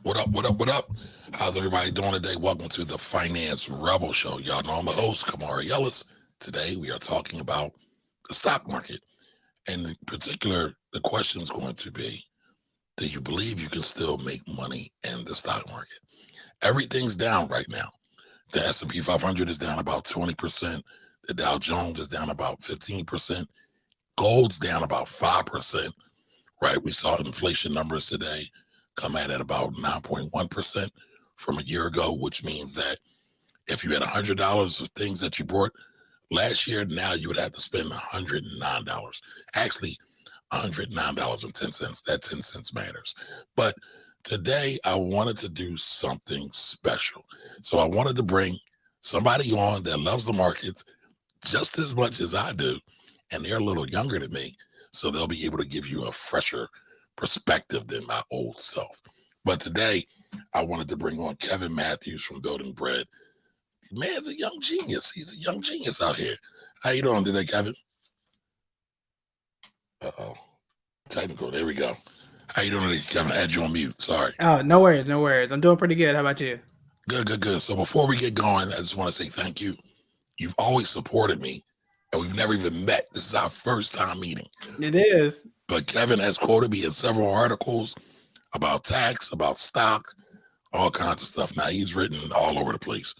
What up? What up? What up? How's everybody doing today? Welcome to the Finance Rebel Show. Y'all know I'm the host, Kamara Ellis. Today we are talking about the stock market. And in particular, the question is going to be, do you believe you can still make money in the stock market? Everything's down right now. The S&P 500 is down about 20%. The Dow Jones is down about 15%. Gold's down about 5%, right? We saw inflation numbers today come at about 9.1% from a year ago, which means that if you had $100 of things that you bought last year, now you would have to spend $109. Actually, $109.10. That 10 cents matters. But today I wanted to do something special. So I wanted to bring somebody on that loves the markets just as much as I do, and they're a little younger than me, so they'll be able to give you a fresher perspective than my old self. But today, I wanted to bring on Kevin Matthews from Building Bread. Man's a young genius. He's a young genius out here. How you doing today, Kevin? Uh-oh. Technical. There we go. How you doing today, Kevin? I had you on mute. Sorry. Oh, no worries, no worries. I'm doing pretty good. How about you? Good, good, good. So before we get going, I just want to say thank you. You've always supported me, and we've never even met. This is our first time meeting. It is. But Kevin has quoted me in several articles about tax, about stock, all kinds of stuff. Now, he's written all over the place.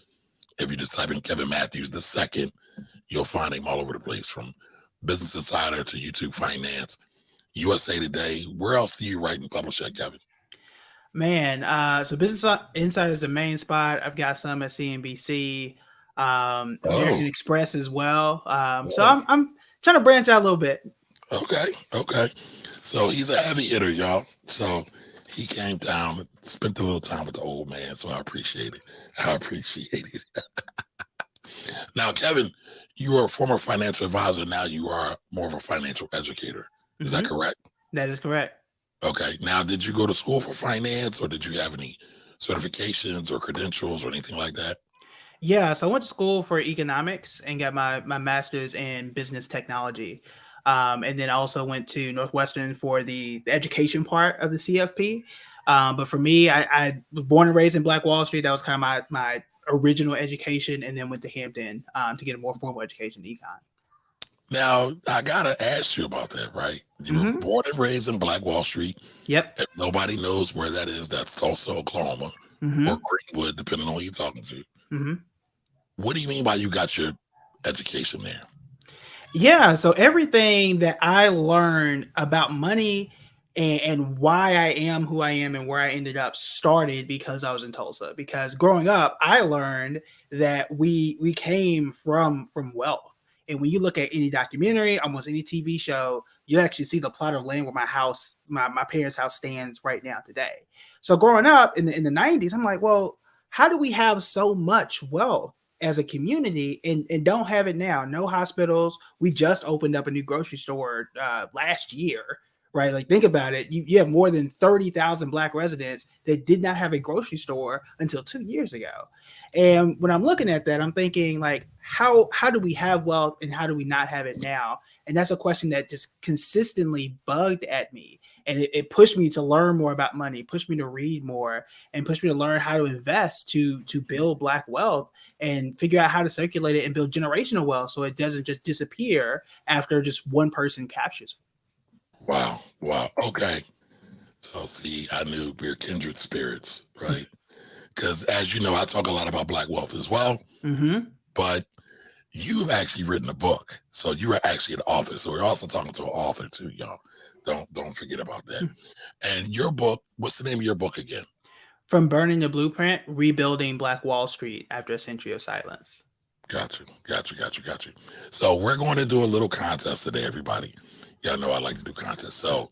If you just type in Kevin Matthews II, you'll find him all over the place, from Business Insider to YouTube Finance, USA Today. Where else do you write and publish at, Kevin? Man, so Business Insider is the main spot. I've got some at CNBC, American Express as well. So I'm trying to branch out a little bit. Okay. So he's a heavy hitter, y'all. So he came down and spent a little time with the old man. So I appreciate it. Now, Kevin, you are a former financial advisor. Now you are more of a financial educator. Is that correct? That is correct. Okay. Now, did you go to school for finance, or did you have any certifications or credentials or anything like that? Yeah, so I went to school for economics and got my master's in business technology. And then I also went to Northwestern for the education part of the CFP. But for me, I was born and raised in Black Wall Street. That was kind of my original education, and then went to Hampton to get a more formal education in econ. Now, I got to ask you about that, right? You were born and raised in Black Wall Street. Yep. If nobody knows where that is, that's also Oklahoma or Greenwood, depending on who you're talking to. What do you mean by you got your education there? Yeah, so everything that I learned about money and why I am who I am and where I ended up started because I was in Tulsa. Because growing up, I learned that we came from wealth. And when you look at any documentary, almost any TV show, you actually see the plot of land where my house, my parents' house stands right now today. So growing up in the 90s, I'm like, well, how do we have so much wealth as a community and don't have it now? No hospitals. We just opened up a new grocery store last year, right? Like, think about it. You have more than 30,000 Black residents that did not have a grocery store until 2 years ago. And when I'm looking at that, I'm thinking, like, how do we have wealth and how do we not have it now? And that's a question that just consistently bugged at me. And it pushed me to learn more about money, pushed me to read more, and pushed me to learn how to invest to build Black wealth and figure out how to circulate it and build generational wealth so it doesn't just disappear after just one person captures it. Wow. Okay. So, see, I knew we're kindred spirits, right? Because as you know, I talk a lot about Black wealth as well. But you've actually written a book. So you are actually an author. So we're also talking to an author too, y'all. Don't forget about that. And your book, what's the name of your book again? From Burning the Blueprint, Rebuilding Black Wall Street After a Century of Silence. Got you. So we're going to do a little contest today, everybody. Y'all know I like to do contests. So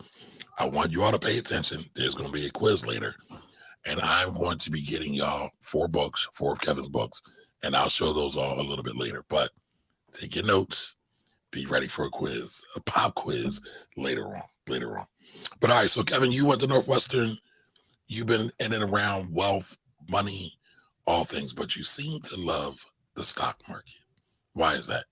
I want you all to pay attention. There's going to be a quiz later. And I'm going to be getting y'all 4 of Kevin's books. And I'll show those all a little bit later. But take your notes. Be ready for a quiz, a pop quiz later on. But all right, so Kevin, you went to Northwestern. You've been in and around wealth, money, all things, but you seem to love the stock market. Why is that?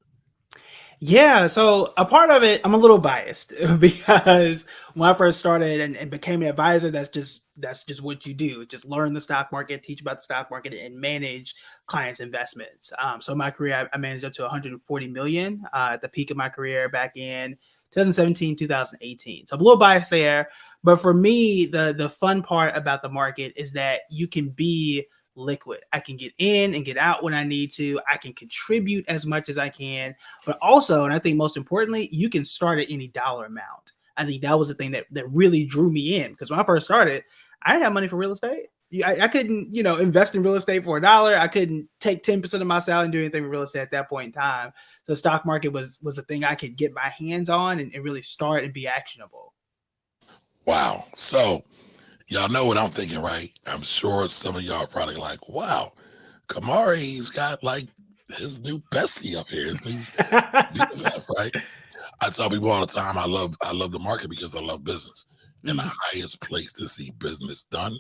Yeah, so a part of it, I'm a little biased because when I first started and became an advisor, that's just that's just what you do. Just learn the stock market, teach about the stock market, and manage clients' investments. So in my career, I managed up to 140 million at the peak of my career back in 2017, 2018. So I'm a little biased there. But for me, the fun part about the market is that you can be liquid. I can get in and get out when I need to. I can contribute as much as I can. But also, and I think most importantly, you can start at any dollar amount. I think that was the thing that really drew me in, because when I first started, I didn't have money for real estate. I couldn't, invest in real estate for $1. I couldn't take 10% of my salary and do anything with real estate at that point in time. So the stock market was a thing I could get my hands on and really start and be actionable. Wow. So y'all know what I'm thinking, right? I'm sure some of y'all are probably like, wow, Kamari's got like his new bestie up here, his new BFF, right? I tell people all the time, I love the market because I love business. And the highest place to see business done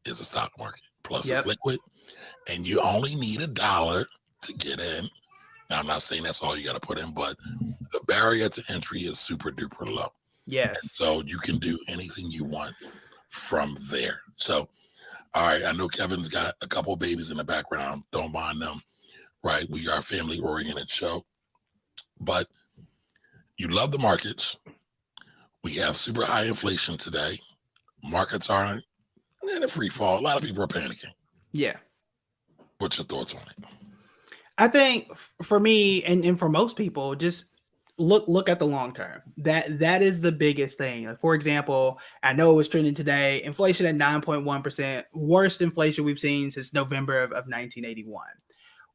is the stock market. Plus it's liquid, and you only need $1 to get in. Now, I'm not saying that's all you got to put in, but the barrier to entry is super duper low. Yes. And so you can do anything you want from there. So, all right, I know Kevin's got a couple of babies in the background. Don't mind them, right? We are a family-oriented show. But you love the markets. We have super high inflation today. Markets are in a free fall. A lot of people are panicking. Yeah. What's your thoughts on it? I think for me and for most people, just look at the long term. That is the biggest thing. Like, for example, I know it was trending today. Inflation at 9.1%, worst inflation we've seen since November of 1981.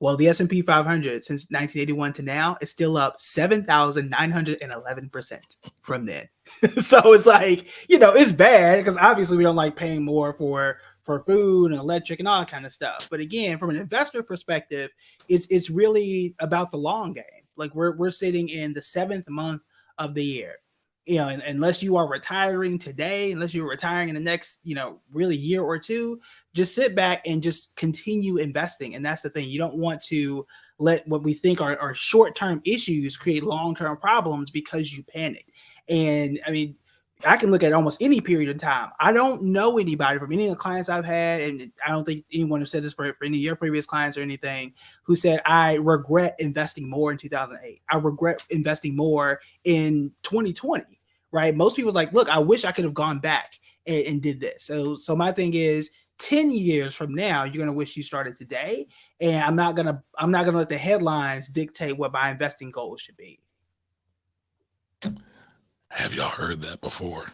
Well, the S&P 500 since 1981 to now is still up 7,911% from then. So it's like, it's bad because obviously we don't like paying more for food and electric and all that kind of stuff. But again, from an investor perspective, it's really about the long game. Like we're sitting in the 7th month of the year. And unless you are retiring today, unless you're retiring in the next, really year or two, just sit back and just continue investing. And that's the thing. You don't want to let what we think are short-term issues create long-term problems because you panic. And I mean, I can look at almost any period of time. I don't know anybody from any of the clients I've had, and I don't think anyone has said this for any of your previous clients or anything, who said, I regret investing more in 2008. I regret investing more in 2020, right? Most people are like, look, I wish I could have gone back and did this. So my thing is, 10 years from now, you're going to wish you started today. And I'm not going to let the headlines dictate what my investing goals should be. Have y'all heard that before?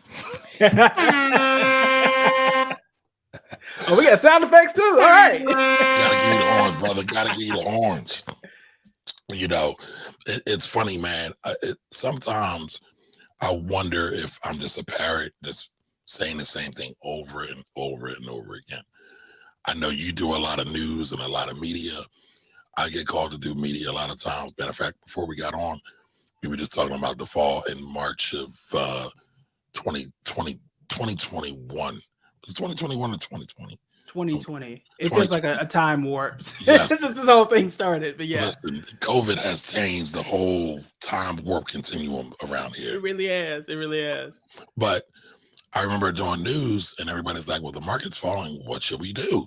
Oh, we got sound effects too. All right. Gotta give you the horns, brother. Gotta give you the horns. It's funny, man. Sometimes I wonder if I'm just a parrot just saying the same thing over and over and over again. I know you do a lot of news and a lot of media. I get called to do media a lot of times. Matter of fact, before we got on, we were just talking about the fall in March of 2021. Was it 2021 or 2020? 2020. It feels like a time warp. Yes. This whole thing started, but yeah. Listen, COVID has changed the whole time warp continuum around here. It really has. It really has. But I remember doing news and everybody's like, well, the market's falling. What should we do?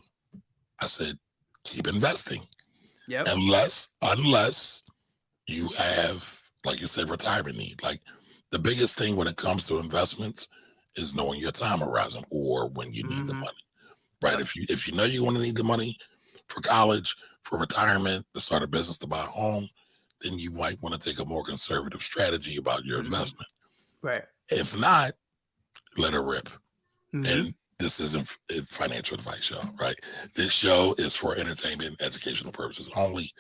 I said, keep investing. Yep. Unless you have, like you said, retirement need. Like the biggest thing when it comes to investments is knowing your time horizon or when you need the money, right? If you know you want to need the money for college, for retirement, to start a business, to buy a home, then you might want to take a more conservative strategy about your investment. Right. If not, let it rip. And this isn't a financial advice, y'all, right? This show is for entertainment and educational purposes only.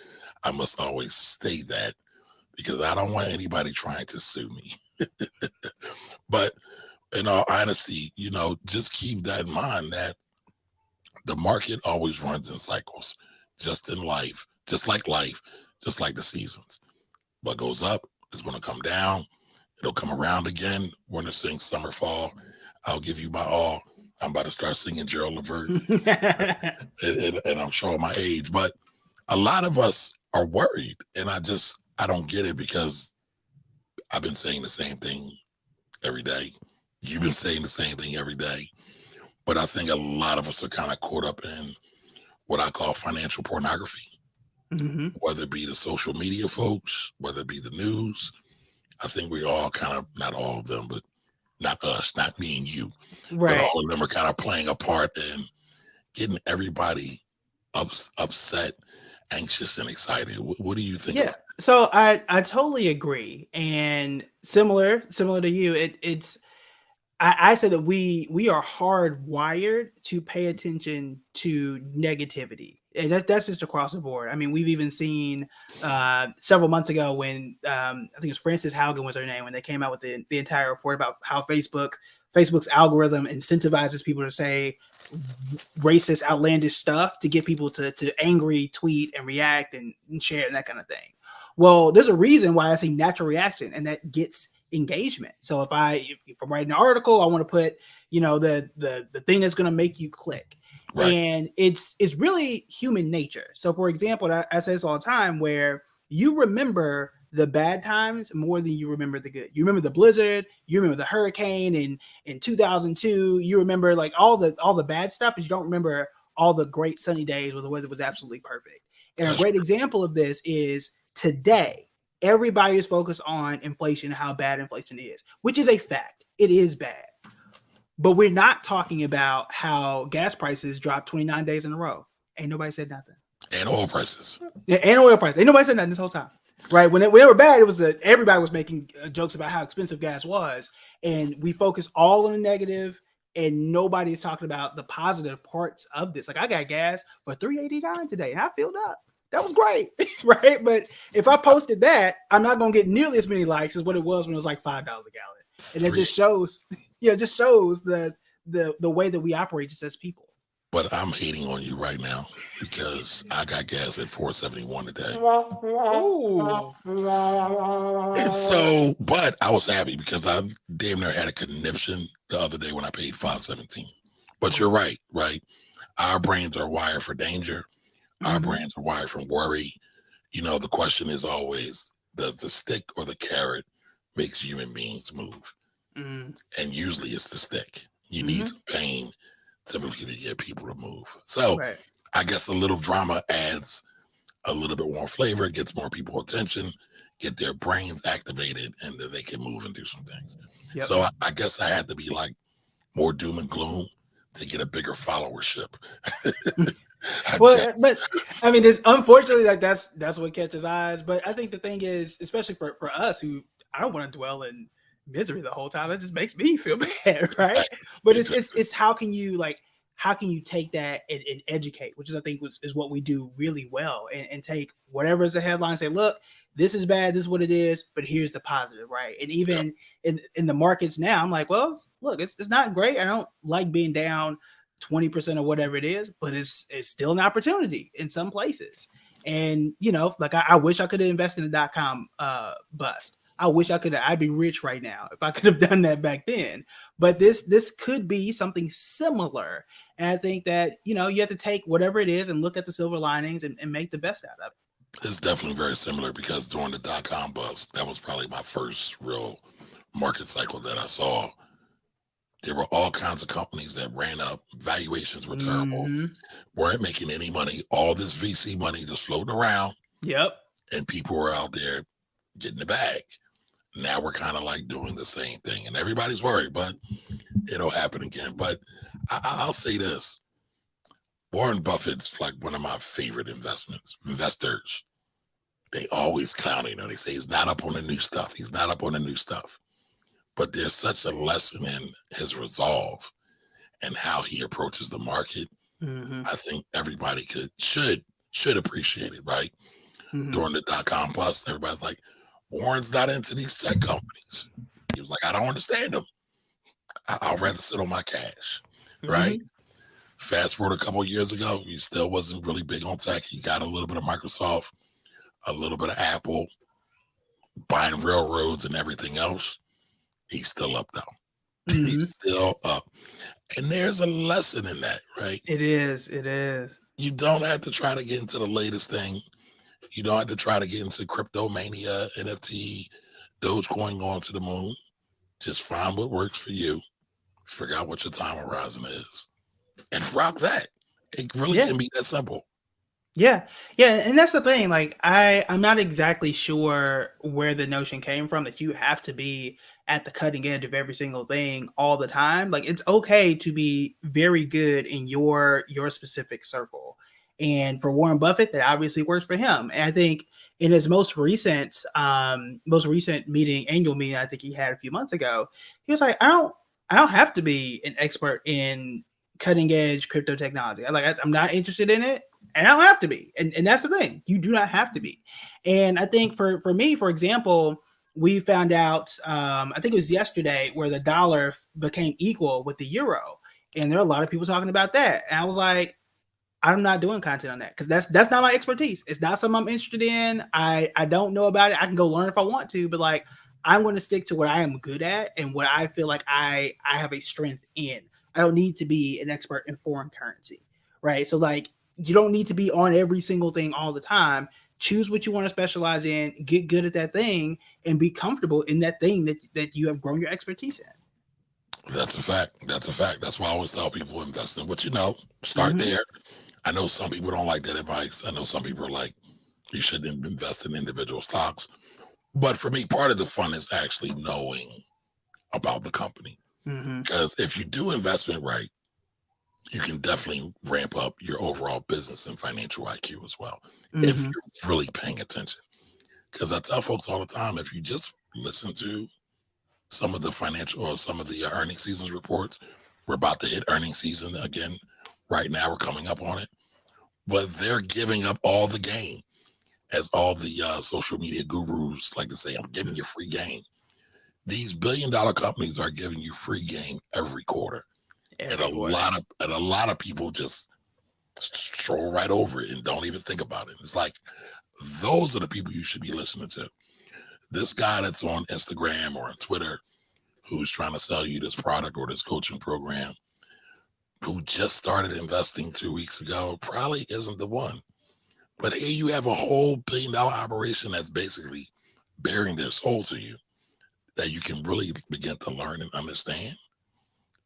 I must always state that because I don't want anybody trying to sue me. But in all honesty, just keep that in mind that the market always runs in cycles, just in life, just like the seasons. What goes up is going to come down. It'll come around again. We're going to sing summer, fall. I'll give you my all. I'm about to start singing Gerald Levert, and I'm showing my age. But a lot of us are worried, and I don't get it because I've been saying the same thing every day. You've been saying the same thing every day. But I think a lot of us are kind of caught up in what I call financial pornography, Hmm. whether it be the social media folks, whether it be the news. I think we all kind of, not all of them, but not us, not me and you, but Right. all of them are kind of playing a part in getting everybody upset, anxious, and excited. What do you think Yeah. about So I totally agree. And similar to you, it's I said that we are hardwired to pay attention to negativity, and that's just across the board. I mean, we've even seen several months ago when I think it's Frances Haugen was her name, when they came out with the entire report about how Facebook's algorithm incentivizes people to say racist, outlandish stuff to get people to angry tweet and react and share and that kind of thing. Well, there's a reason why I say natural reaction, and that gets engagement. So if I'm writing an article, I want to put, the thing that's going to make you click. it? Right. And it's really human nature. So for example, I say this all the time, where you remember the bad times more than you remember the good. You remember the blizzard, you remember the hurricane in 2002, you remember like all the bad stuff, but you don't remember all the great sunny days where the weather was absolutely perfect. And a That's great example of this is today. Everybody is focused on inflation and how bad inflation is, which is a fact. It is bad. But we're not talking about how gas prices dropped 29 days in a row. Ain't nobody said nothing. and oil prices. Yeah, and oil prices. Ain't nobody said nothing this whole time. Right? When they were bad, it was that everybody was making jokes about how expensive gas was. And we focus all on the negative, and nobody's talking about the positive parts of this. Like, I got gas for $3.89 today, and I filled up. That was great, right? But if I posted that, I'm not gonna get nearly as many likes as what it was when it was like $5 a gallon. And it Three, just shows, just shows the way that we operate just as people. but I'm hating on you right now because I got gas at 471 today. Ooh. And so, but I was happy because I damn near had a conniption the other day when I paid 517. But you're right, right? Our brains are wired for danger. Our Mhm. brains are wired from worry. The question is always, does the stick or the carrot makes human beings move? Mhm. And usually it's the stick. You need Mhm. some pain typically to get people to move. So Right. I guess a little drama adds a little bit more flavor, gets more people attention, get their brains activated, and then they can move and do some things. Yep. So I guess I had to be like more doom and gloom to get a bigger followership. I guess. But I mean, it's unfortunately like that's what catches eyes. But I think the thing is, especially for us who I don't want to dwell in misery the whole time. It just makes me feel bad, right? But Exactly. it's how can you take that and educate, which is I think is what we do really well, and take whatever is the headline, say, look, this is bad, this is what it is, but here's the positive, right? And Yeah. even in the markets now, I'm like, well, look, it's not great. I don't like being down 20% or whatever it is, but it's still an opportunity in some places. And like I wish I could have invested in the .com bust. I wish I'd be rich right now if I could have done that back then. But this could be something similar. And I think that, you have to take whatever it is and look at the silver linings and make the best out of it. It's definitely very similar because during the .com bust, that was probably my first real market cycle that I saw. There were all kinds of companies that ran up. Valuations were terrible. Mm-hmm. Weren't making any money. All this VC money just floating around, Yep. and people were out there getting the bag. Now we're kind of like doing the same thing, and everybody's worried, but it'll happen again. But I'll say this: Warren Buffett's like one of my favorite investors. They always clown him. They say he's not up on the new stuff. He's not up on the new stuff. But there's such a lesson in his resolve and how he approaches the market. Mm-hmm. I think everybody should appreciate it, right? Mm-hmm. During the .com bust, everybody's like, Warren's not into these tech companies. He was like, I don't understand them. I'll rather sit on my cash, right? Mm-hmm. Fast forward a couple of years ago, he still wasn't really big on tech. He got a little bit of Microsoft, a little bit of Apple, buying railroads and everything else. He's still up though. Mm-hmm. He's still up. And there's a lesson in that, right? It is. It is. You don't have to try to get into the latest thing. You don't have to try to get into crypto mania, NFT, Dogecoin going to the moon. Just find what works for you. Figure out what your time horizon is. and rock that. It really Yeah. can be that simple. Yeah. Yeah, and that's the thing, like, I'm not exactly sure where the notion came from that you have to be at the cutting edge of every single thing all the time. Like, it's okay to be very good in your specific circle. And for Warren Buffett, that obviously works for him. And I think in his most recent meeting, annual meeting I think he had a few months ago, he was like, I don't have to be an expert in cutting edge crypto technology. I'm not interested in it, and I don't have to be. And that's the thing. You do not have to be. And I think for me, for example, we found out, I think it was yesterday, where the dollar became equal with the euro. And there are a lot of people talking about that. And I was like, I'm not doing content on that because that's not my expertise. It's not something I'm interested in. I don't know about it. I can go learn if I want to, but like I'm going to stick to what I am good at and what I feel like I have a strength in. I don't need to be an expert in foreign currency, right? So like you don't need to be on every single thing all the time. Choose what you want to specialize in, get good at that thing, and be comfortable in that thing that you have grown your expertise in. That's a fact. That's a fact. That's why I always tell people invest in what you know. Start Mm-hmm. there. I know some people don't like that advice. I know some people are like, you shouldn't invest in individual stocks. But for me, part of the fun is actually knowing about the company. Mm-hmm. Because if you do investment right, you can definitely ramp up your overall business and financial IQ as well. If Mm-hmm. you're really paying attention. Because I tell folks all the time, if you just listen to some of the financial or some of the earning seasons reports, we're about to hit earning season again. Right now, we're coming up on it, but they're giving up all the game, as all the social media gurus like to say. I'm giving you free game. These billion-dollar companies are giving you free game every quarter, and Every quarter. a lot of people just stroll right over it and don't even think about it. It's like those are the people you should be listening to. This guy that's on Instagram or on Twitter who's trying to sell you this product or this coaching program, who just started investing 2 weeks ago, probably isn't the one. But here you have a whole billion-dollar operation that's basically bearing their soul to you that you can really begin to learn and understand.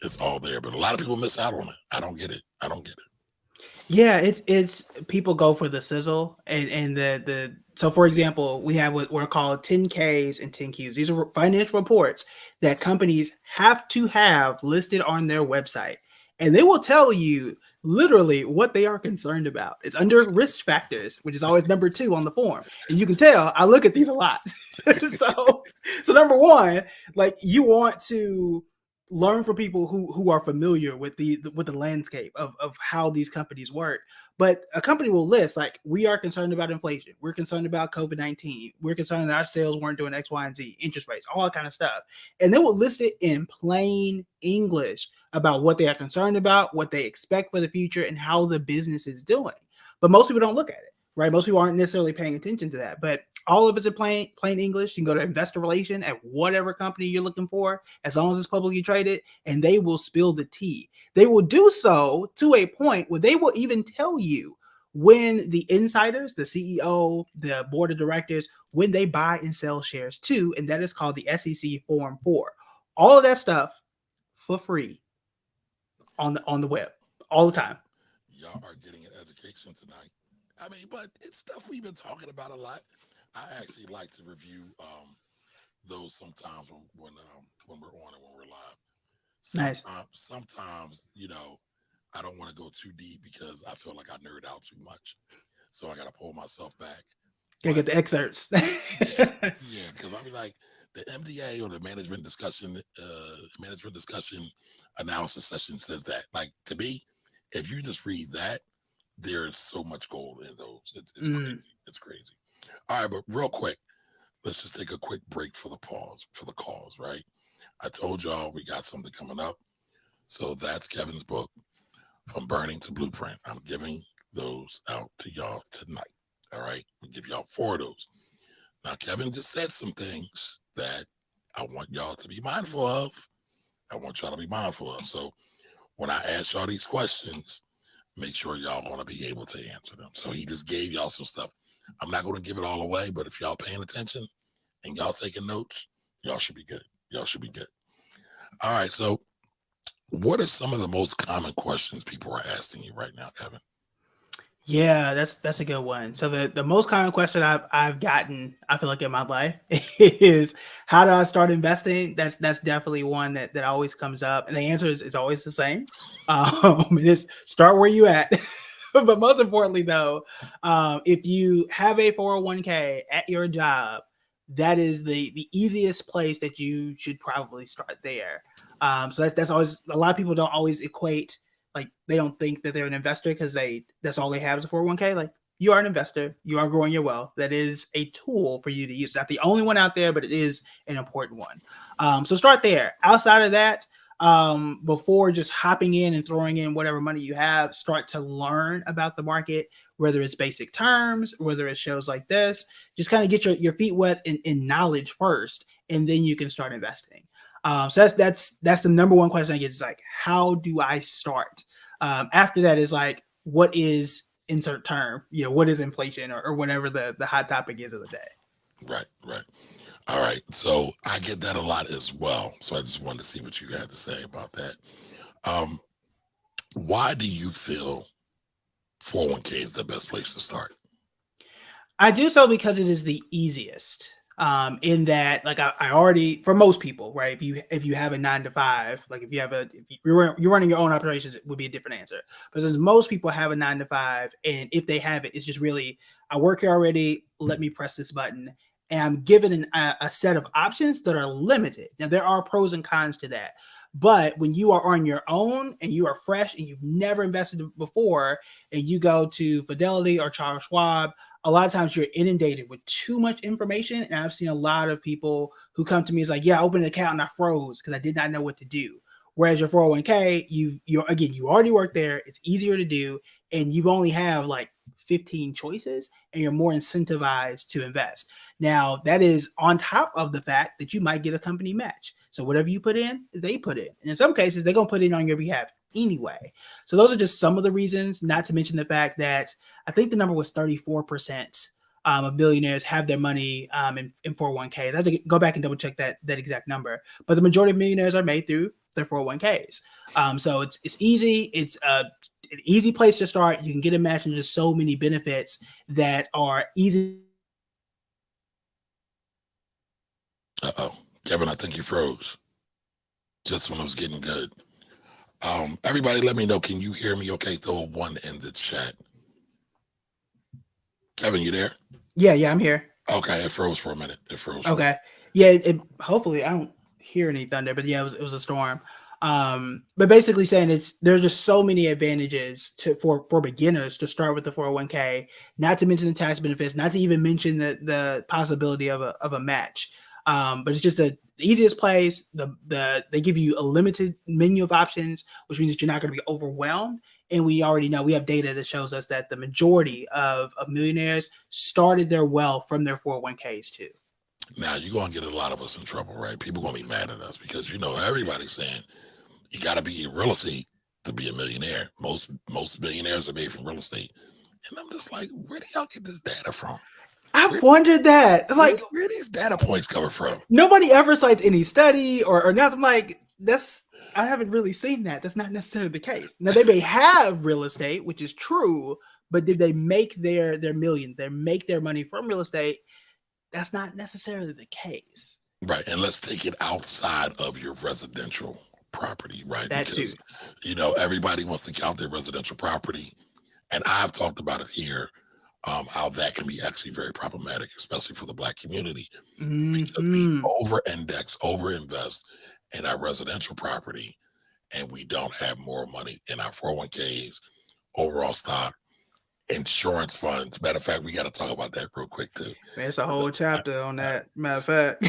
It's all there, but a lot of people miss out on it. I don't get it. I don't get it. Yeah, it's people go for the sizzle and the so for example, we have what we're called 10Ks and 10Qs. These are financial reports that companies have to have listed on their website. And they will tell you literally what they are concerned about. It's under risk factors, which is always number 2 on the form. And you can tell I look at these a lot. So number 1, like you want to learn from people who are familiar with the landscape of how these companies work. But a company will list like, we are concerned about inflation, we're concerned about COVID-19, we're concerned that our sales weren't doing X, Y, and Z, interest rates, all that kind of stuff. And they will list it in plain English about what they are concerned about, what they expect for the future, and how the business is doing. But most people don't look at it, right? Most people aren't necessarily paying attention to that. But all of it's in plain English. You can go to investor relation at whatever company you're looking for, as long as it's publicly traded, and they will spill the tea. They will do so to a point where they will even tell you when the insiders, the CEO, the board of directors, when they buy and sell shares too, and that is called the SEC Form 4. All of that stuff for free on the web all the time. Y'all are getting an education tonight. I mean, but it's stuff we've been talking about a lot. I actually like to review those sometimes when we're on and when we're live. Nice. Sometimes, I don't want to go too deep because I feel like I nerd out too much. So I got to pull myself back. Gotta get the excerpts. Yeah, because I mean, like the MDA or the management discussion analysis session says that. Like to me, if you just read that, there's so much gold in those. It's crazy. It's crazy. All right, but real quick, let's just take a quick break for the calls, right? I told y'all we got something coming up. So that's Kevin's book, From Burning to Blueprint. I'm giving those out to y'all tonight. All right, we'll give y'all 4 of those. Now, Kevin just said some things that I want y'all to be mindful of. So when I ask y'all these questions, make sure y'all going to be able to answer them. So he just gave y'all some stuff. I'm not going to give it all away, but if y'all paying attention and y'all taking notes, y'all should be good. All right, so What are some of the most common questions people are asking you right now, Kevin? Yeah, that's a good one. So the most common question I've gotten, I feel like in my life, is how do I start investing? That's definitely one that always comes up, and the answer is always the same. It is start where you at. But most importantly, though, if you have a 401k at your job, that is the easiest place that you should probably start there. So that's always a lot of people don't always equate, like they don't think that they're an investor because that's all they have is a 401k. Like, you are an investor, you are growing your wealth. That is a tool for you to use. It's not the only one out there, but it is an important one. So start there. Outside of that, before just hopping in and throwing in whatever money you have, start to learn about the market, whether it's basic terms, whether it's shows like this. Just kind of get your feet wet in knowledge first, and then you can start investing. So that's the number one question I get, is like, how do I start? After that is like, what is insert term? What is inflation, or whatever the hot topic is of the day. Right, right. All right. So I get that a lot as well. So I just wanted to see what you had to say about that. Um, why do you feel 401k is the best place to start? I do so because it is the easiest. In that, like, I already, for most people, right? If you have a 9 to 5, like if you're running your own operations, it would be a different answer. But since most people have a 9 to 5, and if they have it, it's just really, I work here already. Let me press this button, and I'm given a set of options that are limited. Now there are pros and cons to that, but when you are on your own and you are fresh and you've never invested before, and you go to Fidelity or Charles Schwab, a lot of times you're inundated with too much information. And I've seen a lot of people who come to me is like, yeah, I opened an account and I froze because I did not know what to do. Whereas your 401k, you already work there. It's easier to do, and you only have like 15 choices, and you're more incentivized to invest. Now, that is on top of the fact that you might get a company match. So whatever you put in, they put in. And in some cases, they're going to put in on your behalf anyway. So those are just some of the reasons, not to mention the fact that I think the number was 34% of millionaires have their money in 401ks. I have to go back and double check that exact number. But the majority of millionaires are made through their 401ks. So it's easy. It's an easy place to start. You can get a match, and just so many benefits that are easy. Uh-oh. Kevin, I think you froze just when it was getting good. Everybody let me know. Can you hear me okay? Throw a 1 in the chat. Kevin, you there? Yeah, I'm here. Okay, it froze for a minute. Okay. Yeah, hopefully I don't hear any thunder, but yeah, it was a storm. But basically saying there's just so many advantages for beginners to start with the 401k, not to mention the tax benefits, not to even mention the possibility of a match. But it's just the easiest place. They give you a limited menu of options, which means that you're not going to be overwhelmed. And we already know, we have data that shows us that the majority of millionaires started their wealth from their 401ks too. Now you're gonna get a lot of us in trouble, right? People gonna be mad at us because everybody's saying you got to be in real estate to be a millionaire. Most millionaires are made from real estate, and I'm just like, where do y'all get this data from? I've wondered that. Like, where these data points coming from? Nobody ever cites any study or nothing. Like, I haven't really seen that. That's not necessarily the case. Now, they may have real estate, which is true, but did they make their million? They make their money from real estate? That's not necessarily the case. Right. And let's take it outside of your residential property, right? That because too. Everybody wants to count their residential property. And I've talked about it here, how that can be actually very problematic, especially for the Black community, because we over-index, over-invest in our residential property, and we don't have more money in our 401ks, overall stock, insurance funds. Matter of fact, we got to talk about that real quick too. Man, it's a whole chapter on that. Matter of fact.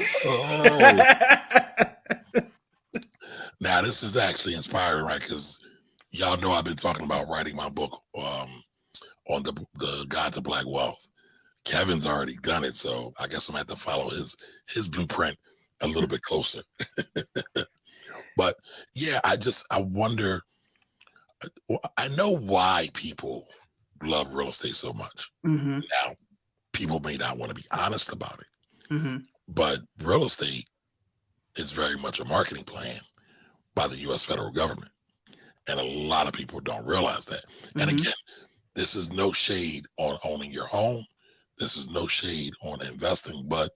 Now, this is actually inspiring, right? Because y'all know I've been talking about writing my book on the Guide to Black Wealth. Kevin's already done it, so I guess I'm gonna have to follow his blueprint a little bit closer. But yeah, I wonder. I know why people love real estate so much. Mm-hmm. Now, people may not want to be honest about it, Mm-hmm. but real estate is very much a marketing plan. by the U.S. federal government. And a lot of people don't realize that. And Mhm. again, this is no shade on owning your home. This is no shade on investing, but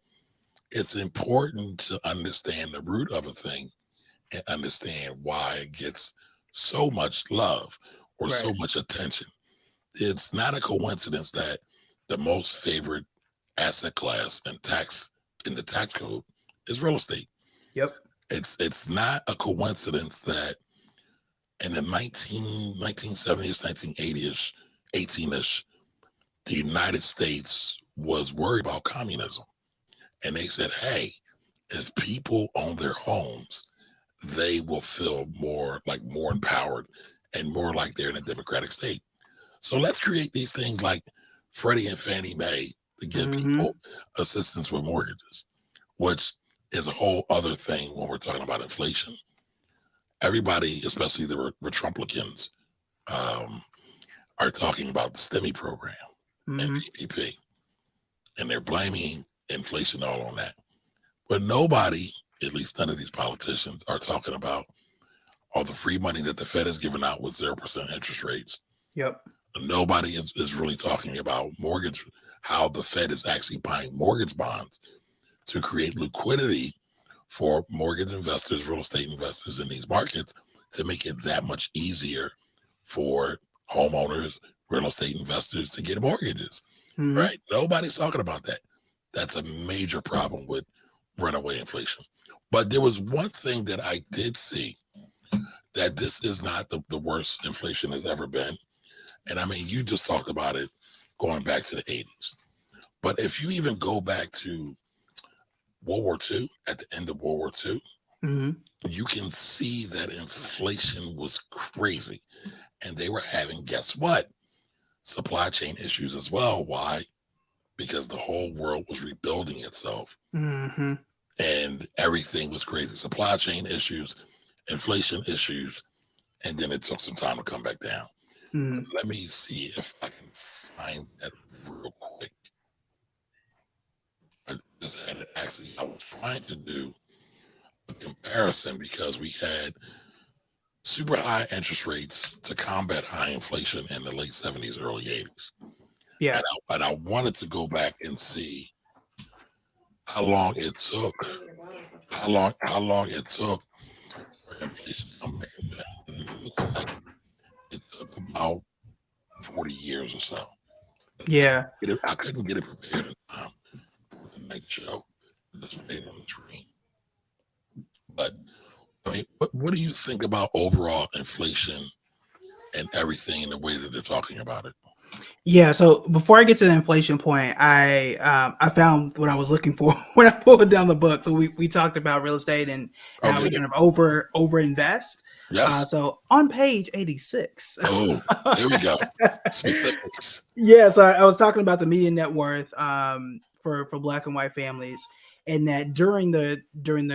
it's important to understand the root of a thing and understand why it gets so much love or so Right. much attention. It's not a coincidence that the most favorite asset class and tax in the tax code is real estate. Yep. It's not a coincidence that in the 1970s, 1980s, 18ish, the United States was worried about communism. And they said, hey, if people own their homes, they will feel more empowered and more like they're in a democratic state. So let's create these things like Freddie and Fannie Mae to give Mhm. people assistance with mortgages, which is a whole other thing when we're talking about inflation. Everybody, especially the Trumplicans, um, are talking about the STEMI program and Mhm. PPP, and they're blaming inflation all on that. But nobody, at least none of these politicians, are talking about all the free money that the Fed is giving out with 0% interest rates. Yep. Nobody is really talking about mortgage, how the Fed is actually buying mortgage bonds to create liquidity for mortgage investors, real estate investors in these markets to make it that much easier for homeowners, real estate investors to get mortgages, Mhm. right? Nobody's talking about that. That's a major problem with runaway inflation. But there was one thing that I did see, that this is not the worst inflation has ever been. And I mean, you just talked about it going back to the 80s. But if you even go back to World War II, at the end of World War II, Mhm. you can see that inflation was crazy. And they were having, guess what? Supply chain issues as well. Why? Because the whole world was rebuilding itself Mhm. and everything was crazy. Supply chain issues, inflation issues, and then it took some time to come back down. Mhm. Let me see if I can find that real quick. I just had it actually, I was trying to do a comparison because we had super high interest rates to combat high inflation in the late 70s, early 80s. Yeah. And I wanted to go back and see how long it took, how long it took for inflation to come back down. And it looks like it took about 40 years or so. Yeah. I couldn't get it prepared in time for the next show. Just played on the screen. But I mean, what do you think about overall inflation and everything in the way that they're talking about it? Yeah, so before I get to the inflation point, I found what I was looking for when I pulled down the book. So we talked about real estate and Oh, how we good. kind of over invest. Yes. So on page 86, Oh, there we go. Specifics. yeah, so I was talking about the median net worth for black and white families, and that during the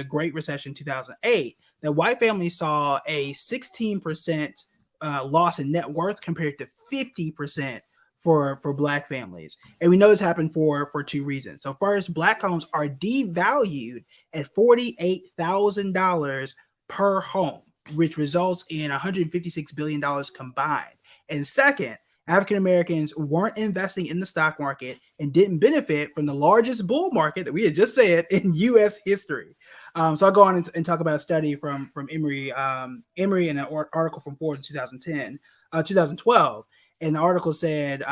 Great Recession 2008, that white families saw a 16% loss in net worth compared to 50% for black families. And we know this happened for two reasons. So first, black homes are devalued at $48,000 per home, which results in $156 billion combined. And second, African Americans weren't investing in the stock market and didn't benefit from the largest bull market that we had just said in U.S. history. So I'll go on and talk about a study from Emory, Emory, and an article from Ford in 2012. And the article said,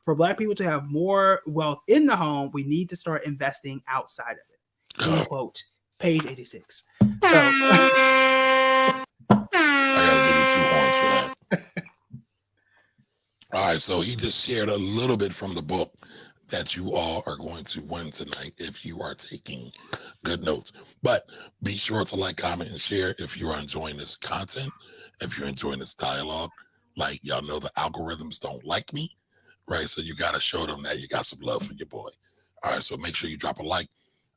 for Black people to have more wealth in the home, we need to start investing outside of it. End Oh, quote. Page 86. So I got to give you two horns for that. All right, so he just shared a little bit from the book that you all are going to win tonight if you are taking good notes. But be sure to like, comment, and share if you are enjoying this content, if you're enjoying this dialogue. Like, y'all know the algorithms don't like me, right? So you got to show them that you got some love for your boy. All right, so make sure you drop a like,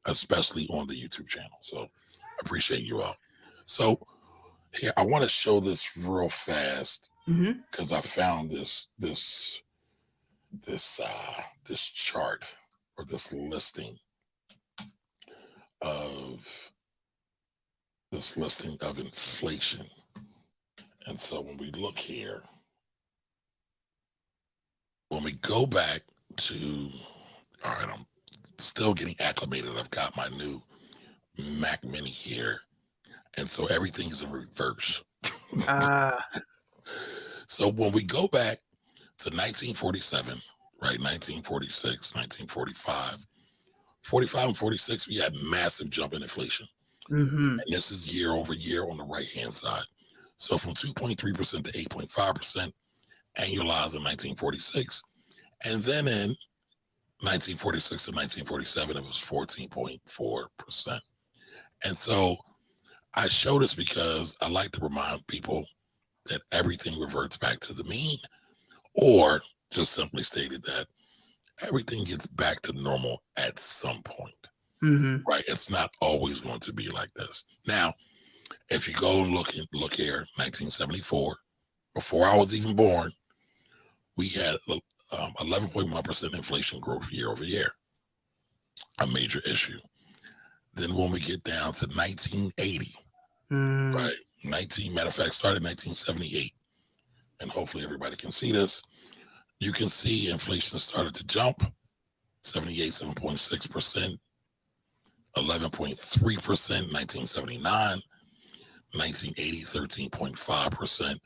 especially on the YouTube channel. So I appreciate you all. So here, I want to show this real fast mhm. because I found this chart or this listing of this listing of inflation. And so when we look here, when we go back to, all right, I'm still getting acclimated. I've got my new Mac Mini here. And so everything's in reverse. Uh, So when we go back to 1947, right, 1946, 1945, 45 and 46, we had massive jump in inflation. mhm, And this is year over year on the right-hand side. So from 2.3% to 8.5% annualized in 1946. And then in 1946 to 1947, it was 14.4%. And so I show this because I like to remind people that everything reverts back to the mean, or just simply stated that everything gets back to normal at some point, mhm, right? It's not always going to be like this. Now, if you go and look here, 1974, before I was even born, we had 11.1% inflation growth year over year, a major issue. Then when we get down to 1980, mm, right? 19, matter of fact, started 1978, and hopefully everybody can see this. You can see inflation started to jump, 78, 7.6%, 11.3%, 1979, 1980, 13.5%.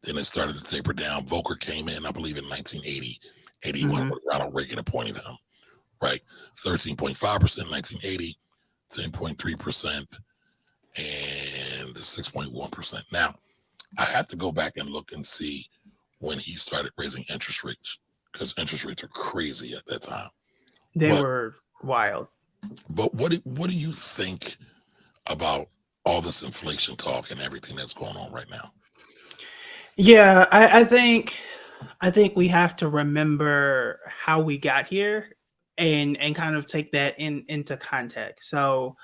Then it started to taper down. Volcker came in, I believe, in 1980. 81 mhm, when Ronald Reagan appointed him, right? 13.5%, 1980, 10.3%, and 6.1%. Now, I have to go back and look and see when he started raising interest rates, because interest rates are crazy at that time. they But were wild. what do you think about all this inflation talk and everything that's going on right now? Yeah, I think we have to remember how we got here and kind of take that into context. So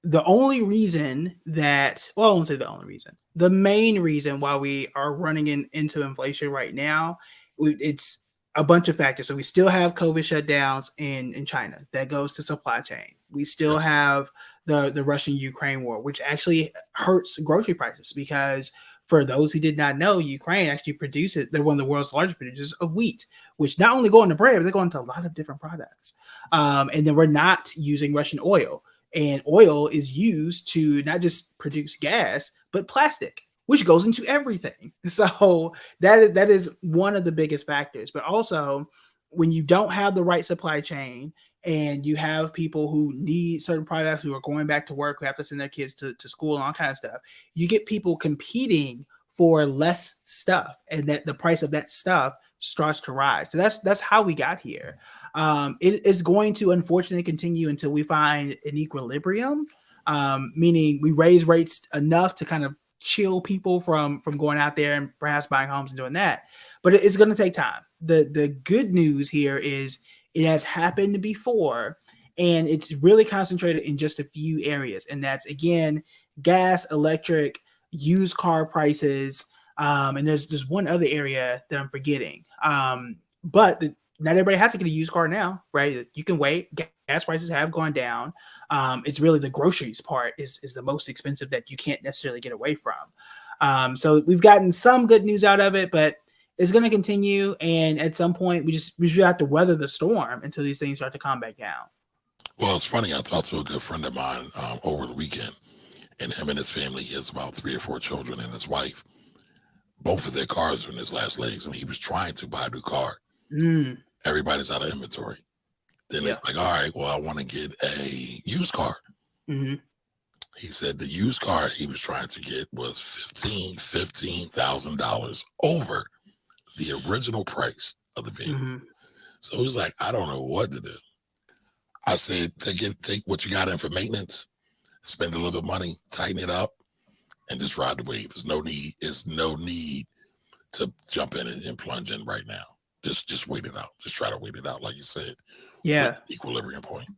the only reason that, well, I won't say the only reason, the main reason why we are running into inflation right now, it's a bunch of factors. So we still have COVID shutdowns in China that goes to supply chain. We still Yep. have the Russian Ukraine war, which actually hurts grocery prices because for those who did not know, Ukraine actually produces, they're one of the world's largest producers of wheat, which not only go into bread, but they go into a lot of different products. And then we're not using Russian oil, and oil is used to not just produce gas, but plastic, which goes into everything. So that is one of the biggest factors. But also, when you don't have the right supply chain and you have people who need certain products, who are going back to work, who have to send their kids to school and all kind of stuff, you get people competing for less stuff, and that the price of that stuff starts to rise. So that's how we got here. It is going to unfortunately continue until we find an equilibrium, meaning we raise rates enough to kind of chill people from going out there and perhaps buying homes and doing that. But it's going to take time. The good news here is it has happened before, and it's really concentrated in just a few areas, and that's again gas, electric, used car prices, and there's one other area that I'm forgetting. But not everybody has to get a used car now, right? You can wait. Gas prices have gone down. It's really the groceries part is the most expensive that you can't necessarily get away from. So we've gotten some good news out of it, but it's going to continue. And at some point, we just have to weather the storm until these things start to calm back down. Well, it's funny. I talked to a good friend of mine over the weekend, and him and his family, he has about 3 or 4 children, and his wife, both of their cars are in his last legs, and he was trying to buy a new car. Mm, Everybody's out of inventory. Then yeah. it's like, all right, well, I want to get a used car. Hmm. He said the used car he was trying to get was $15,000 over the original price of the vehicle. Hmm. So he was like, I don't know what to do. I said, take what you got in for maintenance, spend a little bit of money, tighten it up, and just ride the wave. There's no need to jump in and plunge in right now. Just wait it out. Just try to wait it out, like you said, with Yeah. equilibrium point.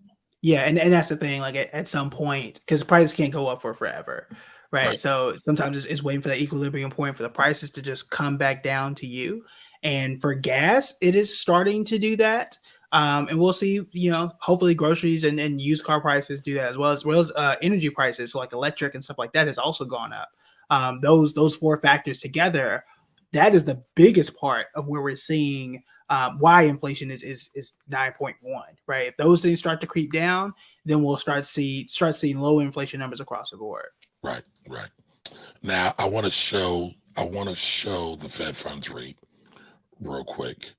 Yeah, and that's the thing. Like at some point, because the prices can't go up for forever, right? Right. So sometimes it's waiting for that equilibrium point for the prices to just come back down to you. And for gas, it is starting to do that. And we'll see, hopefully groceries and used car prices do that as well as energy prices, so like electric and stuff like that has also gone up. Those four factors together, that is the biggest part of where we're seeing why inflation is 9.1, right? If those things start to creep down, then we'll start seeing low inflation numbers across the board. Right. Now I want to show the Fed funds rate real quick,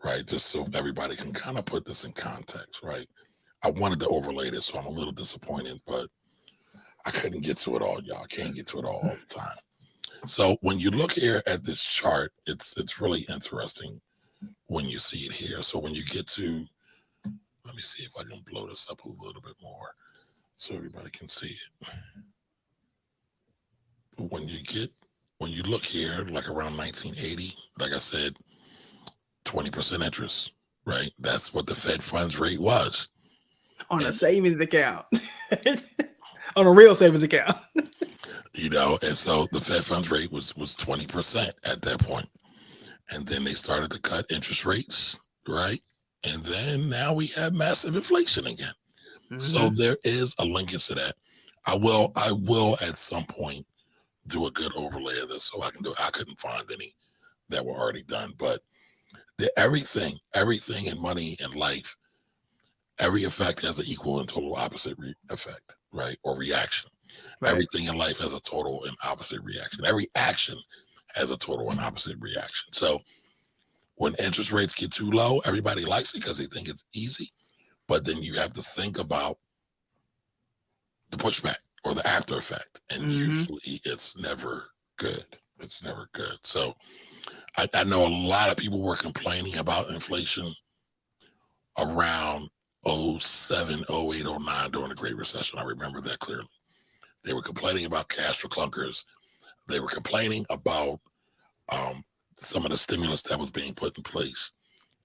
right? Just so everybody can kind of put this in context, right? I wanted to overlay this, so I'm a little disappointed, but I couldn't get to it all, y'all. I can't get to it all the time. So when you look here at this chart, it's really interesting when you see it here. So when you get to, let me see if I can blow this up a little bit more so everybody can see it. When you look here, like around 1980, like I said, 20% interest, right? That's what the Fed funds rate was. On a savings account. On a real savings account. And so the Fed funds rate was 20% at that point. And then they started to cut interest rates, right? And then now we have massive inflation again. Mm-hmm. So there is a linkage to that. I will at some point do a good overlay of this so I can do it. I couldn't find any that were already done, but everything in money and life, every effect has an equal and total opposite effect, right? Or reaction. Right. Everything in life has a total and opposite reaction. Every action has a total and opposite reaction. So when interest rates get too low, everybody likes it because they think it's easy. But then you have to think about the pushback or the after effect. And usually it's never good. It's never good. So I know a lot of people were complaining about inflation around 07, 08, 09 during the Great Recession. I remember that clearly. They were complaining about cash for clunkers. They were complaining about some of the stimulus that was being put in place.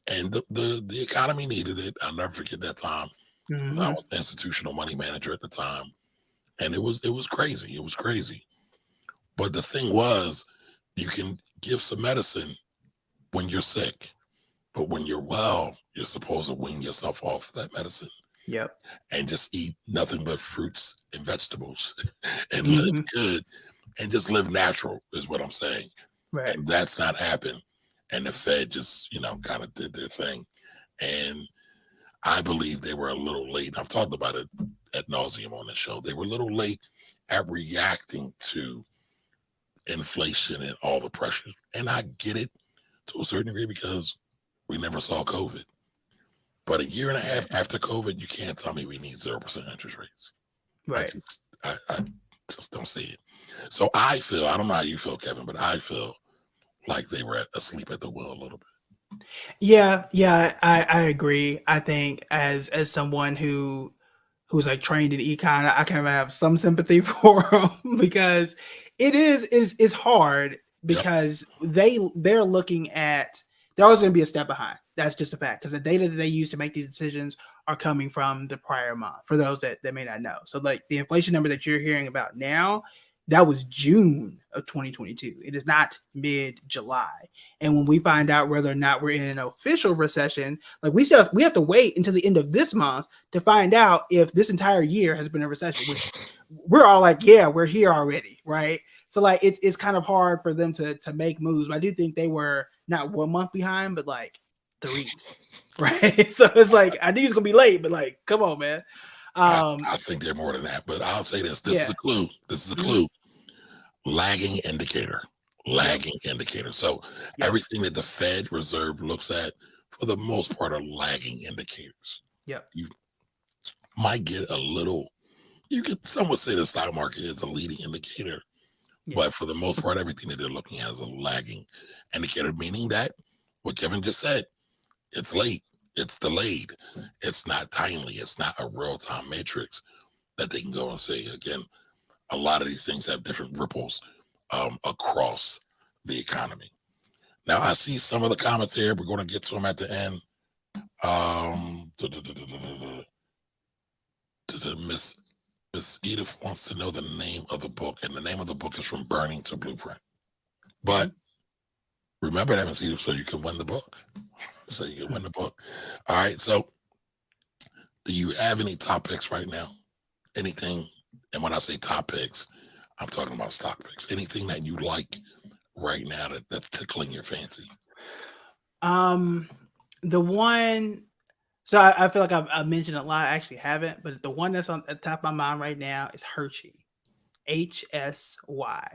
And the economy needed it. I'll never forget that time. Mm-hmm. I was the institutional money manager at the time. And it was crazy. It was crazy. But the thing was, you can give some medicine when you're sick. But when you're well, you're supposed to wean yourself off that medicine. Yep. And just eat nothing but fruits and vegetables and live good and just live natural is what I'm saying. Right. And that's not happened. And the Fed just, kind of did their thing. And I believe they were a little late. I've talked about it ad nauseum on the show. They were a little late at reacting to inflation and all the pressures. And I get it to a certain degree because we never saw COVID. But a year and a half after COVID, you can't tell me we need 0% interest rates. Right. I just don't see it. So I don't know how you feel, Kevin, but I feel like they were asleep at the wheel a little bit. Yeah, I agree. I think as someone who's like trained in econ, I kind of have some sympathy for them because it's hard because they're looking at, they're always going to be a step behind. That's just a fact because the data that they use to make these decisions are coming from the prior month, for those that may not know. So like the inflation number that you're hearing about now, that was June of 2022. It is not mid-July. And when we find out whether or not we're in an official recession, like we have to wait until the end of this month to find out if this entire year has been a recession, which we're all like, yeah, we're here already, right? So like it's kind of hard for them to make moves. But I do think they were not 1 month behind, but like 3, right? So it's like, I knew it's gonna be late, but like, come on, man. I think they're more than that, but I'll say this. This is a clue. This is a clue. Lagging indicator. So everything that the Fed Reserve looks at, for the most part, are lagging indicators. Yep. You might get a little, some would say the stock market is a leading indicator, but for the most part, everything that they're looking at is a lagging indicator, meaning that what Kevin just said, it's late. It's delayed. It's not timely. It's not a real-time matrix that they can go and say. Again, a lot of these things have different ripples across the economy. Now, I see some of the comments here. We're going to get to them at the end. Miss Edith wants to know the name of the book, and the name of the book is From Burning to Blueprint. But remember that, Miss Edith, so you can win the book. So you can win the book. All right. So do you have any top picks right now? Anything? And when I say top picks, I'm talking about stock picks. Anything that you like right now that's tickling your fancy? The one, so I feel like I've mentioned a lot. I actually haven't, but the one that's on the top of my mind right now is Hershey, HSY.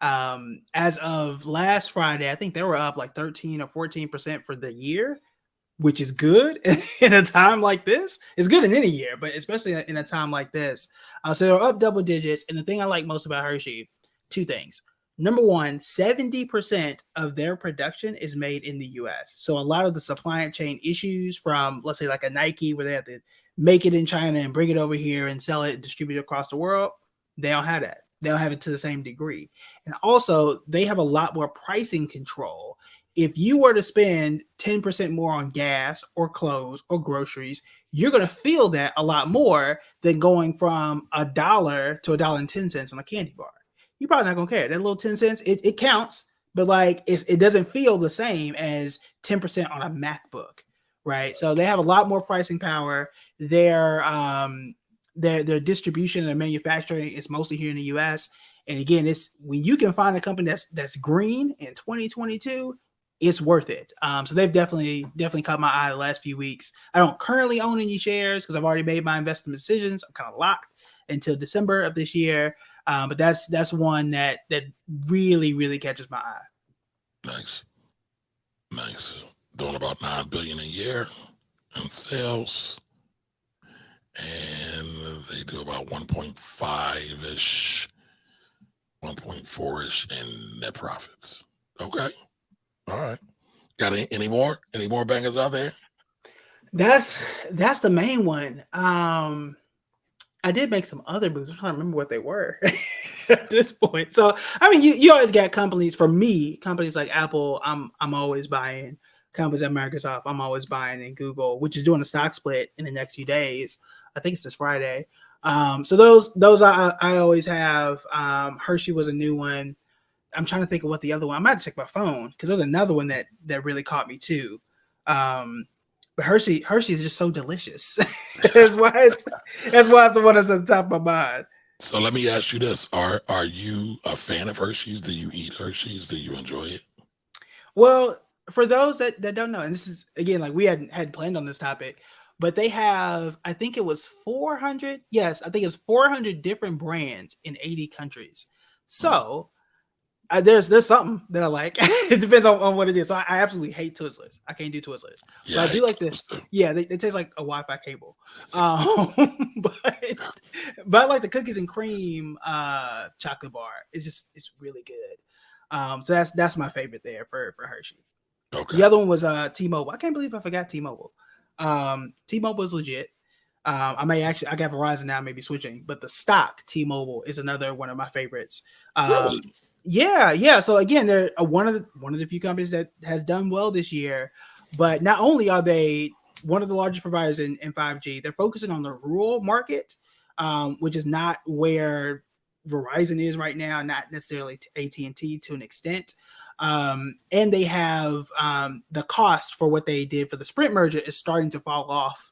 As of last Friday, I think they were up like 13 or 14% for the year, which is good in a time like this. It's good in any year, but especially in a time like this. So they're up double digits. And the thing I like most about Hershey, two things. Number one, 70% of their production is made in the US. So a lot of the supply chain issues from, let's say, like a Nike, where they have to make it in China and bring it over here and sell it and distribute it across the world, they don't have that. They don't have it to the same degree. And also, they have a lot more pricing control. If you were to spend 10% more on gas or clothes or groceries, you're going to feel that a lot more than going from $1 to $1.10 on a candy bar. You're probably not going to care. That little 10 cents, it counts, but like it doesn't feel the same as 10% on a MacBook, right? So they have a lot more pricing power. Their distribution and manufacturing is mostly here in the US. And again, it's when you can find a company that's green in 2022, it's worth it. So they've definitely caught my eye the last few weeks. I don't currently own any shares because I've already made my investment decisions. I'm kind of locked until December of this year. But that's one that really catches my eye. Nice. Doing about $9 billion a year in sales, and they do about 1.5-ish, 1.4-ish in net profits. Okay. All right. Got any more bangers out there? That's the main one. I did make some other moves. I'm trying to remember what they were at this point. So I mean, you always got companies. For me, companies like Apple, I'm always buying. Companies like Microsoft, I'm always buying, and Google, which is doing a stock split in the next few days. I think it's this Friday. So those I always have. Hershey was a new one. I'm trying to think of what the other one. I might have to check my phone because there's another one that really caught me too. But Hershey is just so delicious. that's why it's the one that's on the top of my mind. So let me ask you this: Are you a fan of Hershey's? Do you eat Hershey's? Do you enjoy it? Well, for those that don't know, and this is again like we hadn't planned on this topic, but they have, I think it was 400. Yes, I think it's 400 different brands in 80 countries. So there's something that I like. It depends on what it is. So I absolutely hate Twizzlers. I can't do Twizzlers. Yeah, but I do like this. Yeah, they taste like a Wi-Fi cable. But I like the cookies and cream chocolate bar. It's really good. So that's my favorite there for Hershey. Okay. The other one was T-Mobile. I can't believe I forgot T-Mobile. T-Mobile is legit. I got Verizon now, maybe switching, but the stock T-Mobile is another one of my favorites. Really? Yeah. So again, they're one of the few companies that has done well this year. But not only are they one of the largest providers in 5G, they're focusing on the rural market, which is not where Verizon is right now, not necessarily AT&T to an extent. And they have the cost for what they did for the Sprint merger is starting to fall off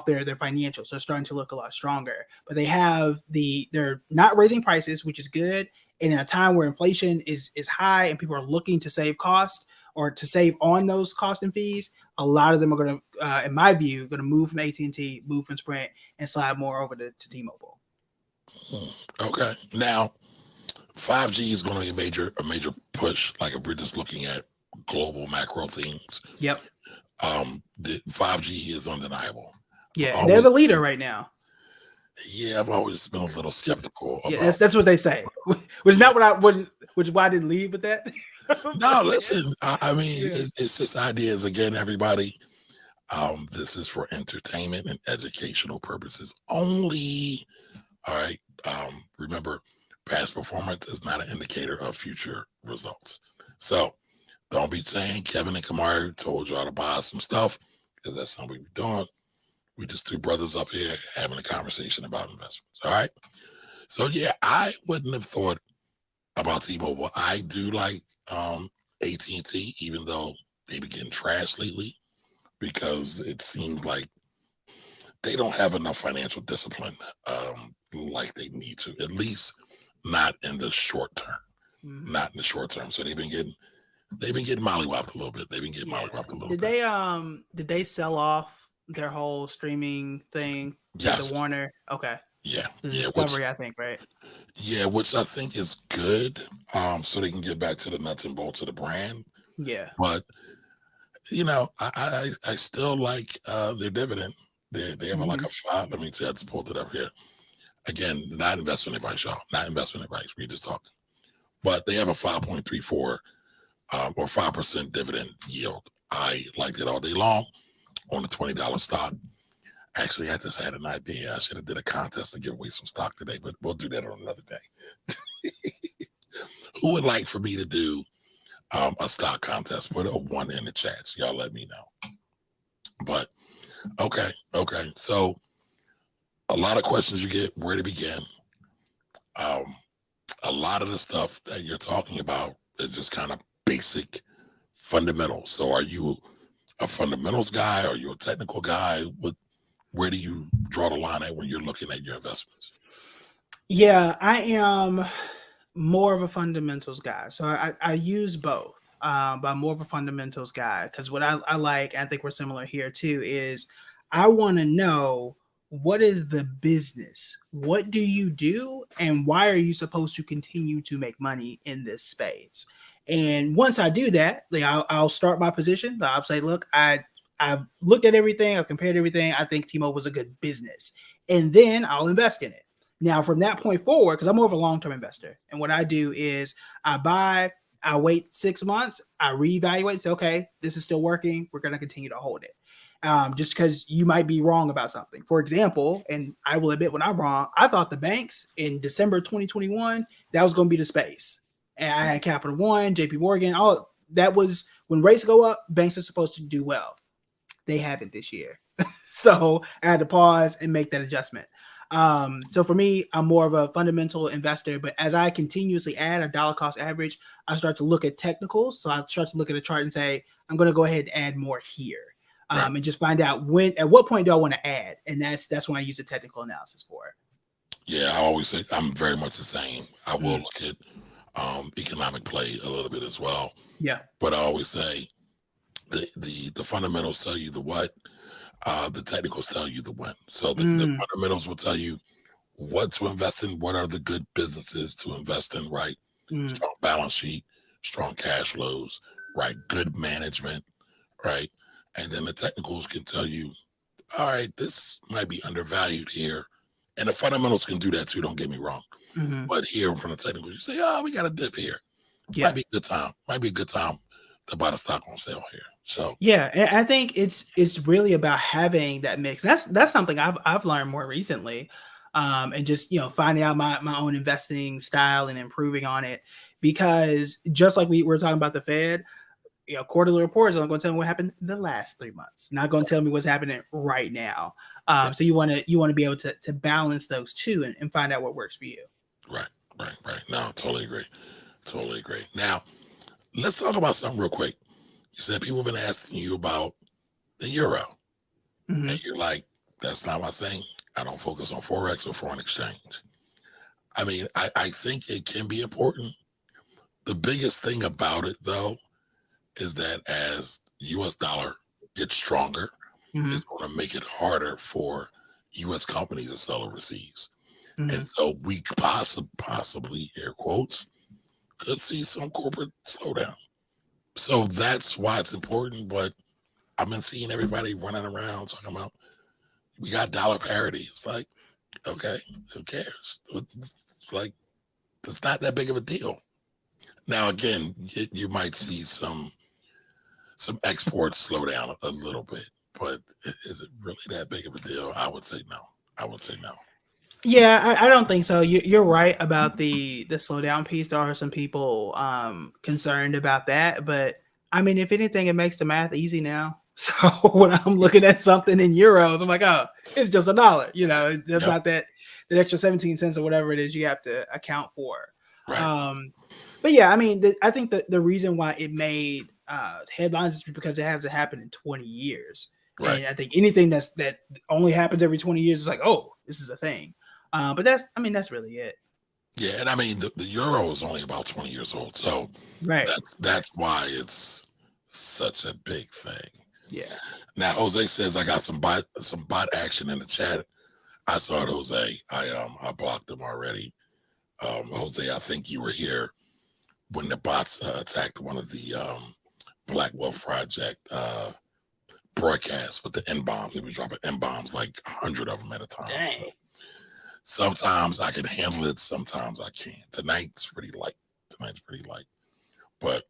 their financials. So they're starting to look a lot stronger. But they're not raising prices, which is good. And in a time where inflation is high and people are looking to save cost or to save on those costs and fees, a lot of them are going to, in my view, going to move from AT&T, move from Sprint, and slide more over to T-Mobile. Okay. Now, 5G is going to be a major push. Like if we're just looking at global macro things. Yep. The 5G is undeniable. Yeah, they're the leader right now. Yeah, I've always been a little skeptical. Yeah, that's what they say. Which is not why I didn't leave with that. No, listen. I mean, it's this idea is again, everybody. This is for entertainment and educational purposes only. All right. Remember, past performance is not an indicator of future results. So don't be saying Kevin and Kamari told y'all to buy some stuff because that's not what we're doing. We just two brothers up here having a conversation about investments. All right. So yeah, I wouldn't have thought about T-Mobile. I do like AT&T, even though they've been getting trashed lately because it seems like they don't have enough financial discipline like they need to, at least not in the short term. Mhm. Not in the short term. So they've been getting mollywopped a little bit. They've been getting Yeah. mollywopped a little Did bit. they sell off their whole streaming thing with the Yes. Warner? Okay. Yeah. The Yeah. Which Discovery, I think, right? I think is good. So they can get back to the nuts and bolts of the brand. Yeah. But I still like their dividend. They have like Mhm. a five. Let me see, I just pulled it up here. Again, not investment advice, y'all. Not investment advice. We're just talking. But they have a 5.34 or 5% dividend yield. I liked it all day long on the $20 stock. Actually, I just had an idea. I should have did a contest to give away some stock today, but we'll do that on another day. Who would like for me to do a stock contest? Put a 1 in the chats. Y'all let me know. But okay. So a lot of questions you get, where to begin. A lot of the stuff that you're talking about is just kind of basic fundamentals. So are you a fundamentals guy? Are you a technical guy? Where do you draw the line at when you're looking at your investments? Yeah, I am more of a fundamentals guy. So I use both. But I'm more of a fundamentals guy because what I like, and I think we're similar here too, is I want to know what is the business? What do you do? And why are you supposed to continue to make money in this space? And once I do that, like I'll start my position. I'll say, look, I've looked at everything, I've compared everything. I think T-Mobile was a good business. And then I'll invest in it. Now, from that point forward, because I'm more of a long-term investor, and what I do is I buy, I wait 6 months, I reevaluate, say, okay, this is still working. We're going to continue to hold it. Just because you might be wrong about something. For example, and I will admit when I'm wrong, I thought the banks in December 2021, that was going to be the space. And I had Capital One, JP Morgan, all that was when rates go up, banks are supposed to do well. They haven't this year. So I had to pause and make that adjustment. So for me, I'm more of a fundamental investor, but as I continuously add a dollar cost average, I start to look at technicals. So I start to look at a chart and say, I'm going to go ahead and add more here. Right. And just find out at what point do I want to add? And that's when I use the technical analysis for it. Yeah, I always say I'm very much the same. I will look at economic play a little bit as well. Yeah. But I always say the fundamentals tell you the what, the technicals tell you the when. So the fundamentals will tell you what to invest in, what are the good businesses to invest in, right? Strong balance sheet, strong cash flows, right? Good management, right? And then the technicals can tell you, all right, this might be undervalued here. And the fundamentals can do that too, don't get me wrong. But here from the technicals, you say, oh, we got a dip here. Yeah. Might be a good time. Might be a good time to buy the stock on sale here. So yeah, and I think it's really about having that mix. That's something I've learned more recently, and just finding out my own investing style and improving on it. Because just like we were talking about the Fed, quarterly reports are going to tell me what happened in the last 3 months, not going to tell me what's happening right now. So you want to be able to balance those two and find out what works for you. Right. No, totally agree. Now, let's talk about something real quick. You said people have been asking you about the euro. And you're like, that's not my thing. I don't focus on Forex or foreign exchange. I mean, I think it can be important. The biggest thing about it, though, is that as U.S. dollar gets stronger, it's going to make it harder for U.S. companies to sell overseas. And so we possibly, air quotes, could see some corporate slowdown. So that's why it's important. But I've been seeing everybody running around talking about we got dollar parity. It's like, okay, who cares? It's like, it's not that big of a deal. Now, again, you might see some exports slow down a little bit, but is it really that big of a deal? I would say no. Yeah, I don't think so. You're right about the slowdown piece. There are some people concerned about that, but I mean, if anything, it makes the math easy now. So when I'm looking at something in euros, I'm like, oh, it's just $1. That's not that extra 17 cents or whatever it is you have to account for. Right. But yeah, I mean, I think that the reason why it made headlines is because it hasn't happened in 20 years. Right. And I think anything that only happens every 20 years is like, oh, this is a thing. But that's really it. Yeah, and I mean the euro is only about 20 years old, so Right. that's why it's such a big thing. Yeah. Now Jose says I got some bot action in the chat. I saw it, Jose. I blocked them already. Jose, I think you were here when the bots attacked one of the Black Wealth Project broadcasts with the N bombs. They were dropping N bombs like 100 of them at a time. Dang. So sometimes I can handle it, sometimes I can't. Tonight's pretty light. But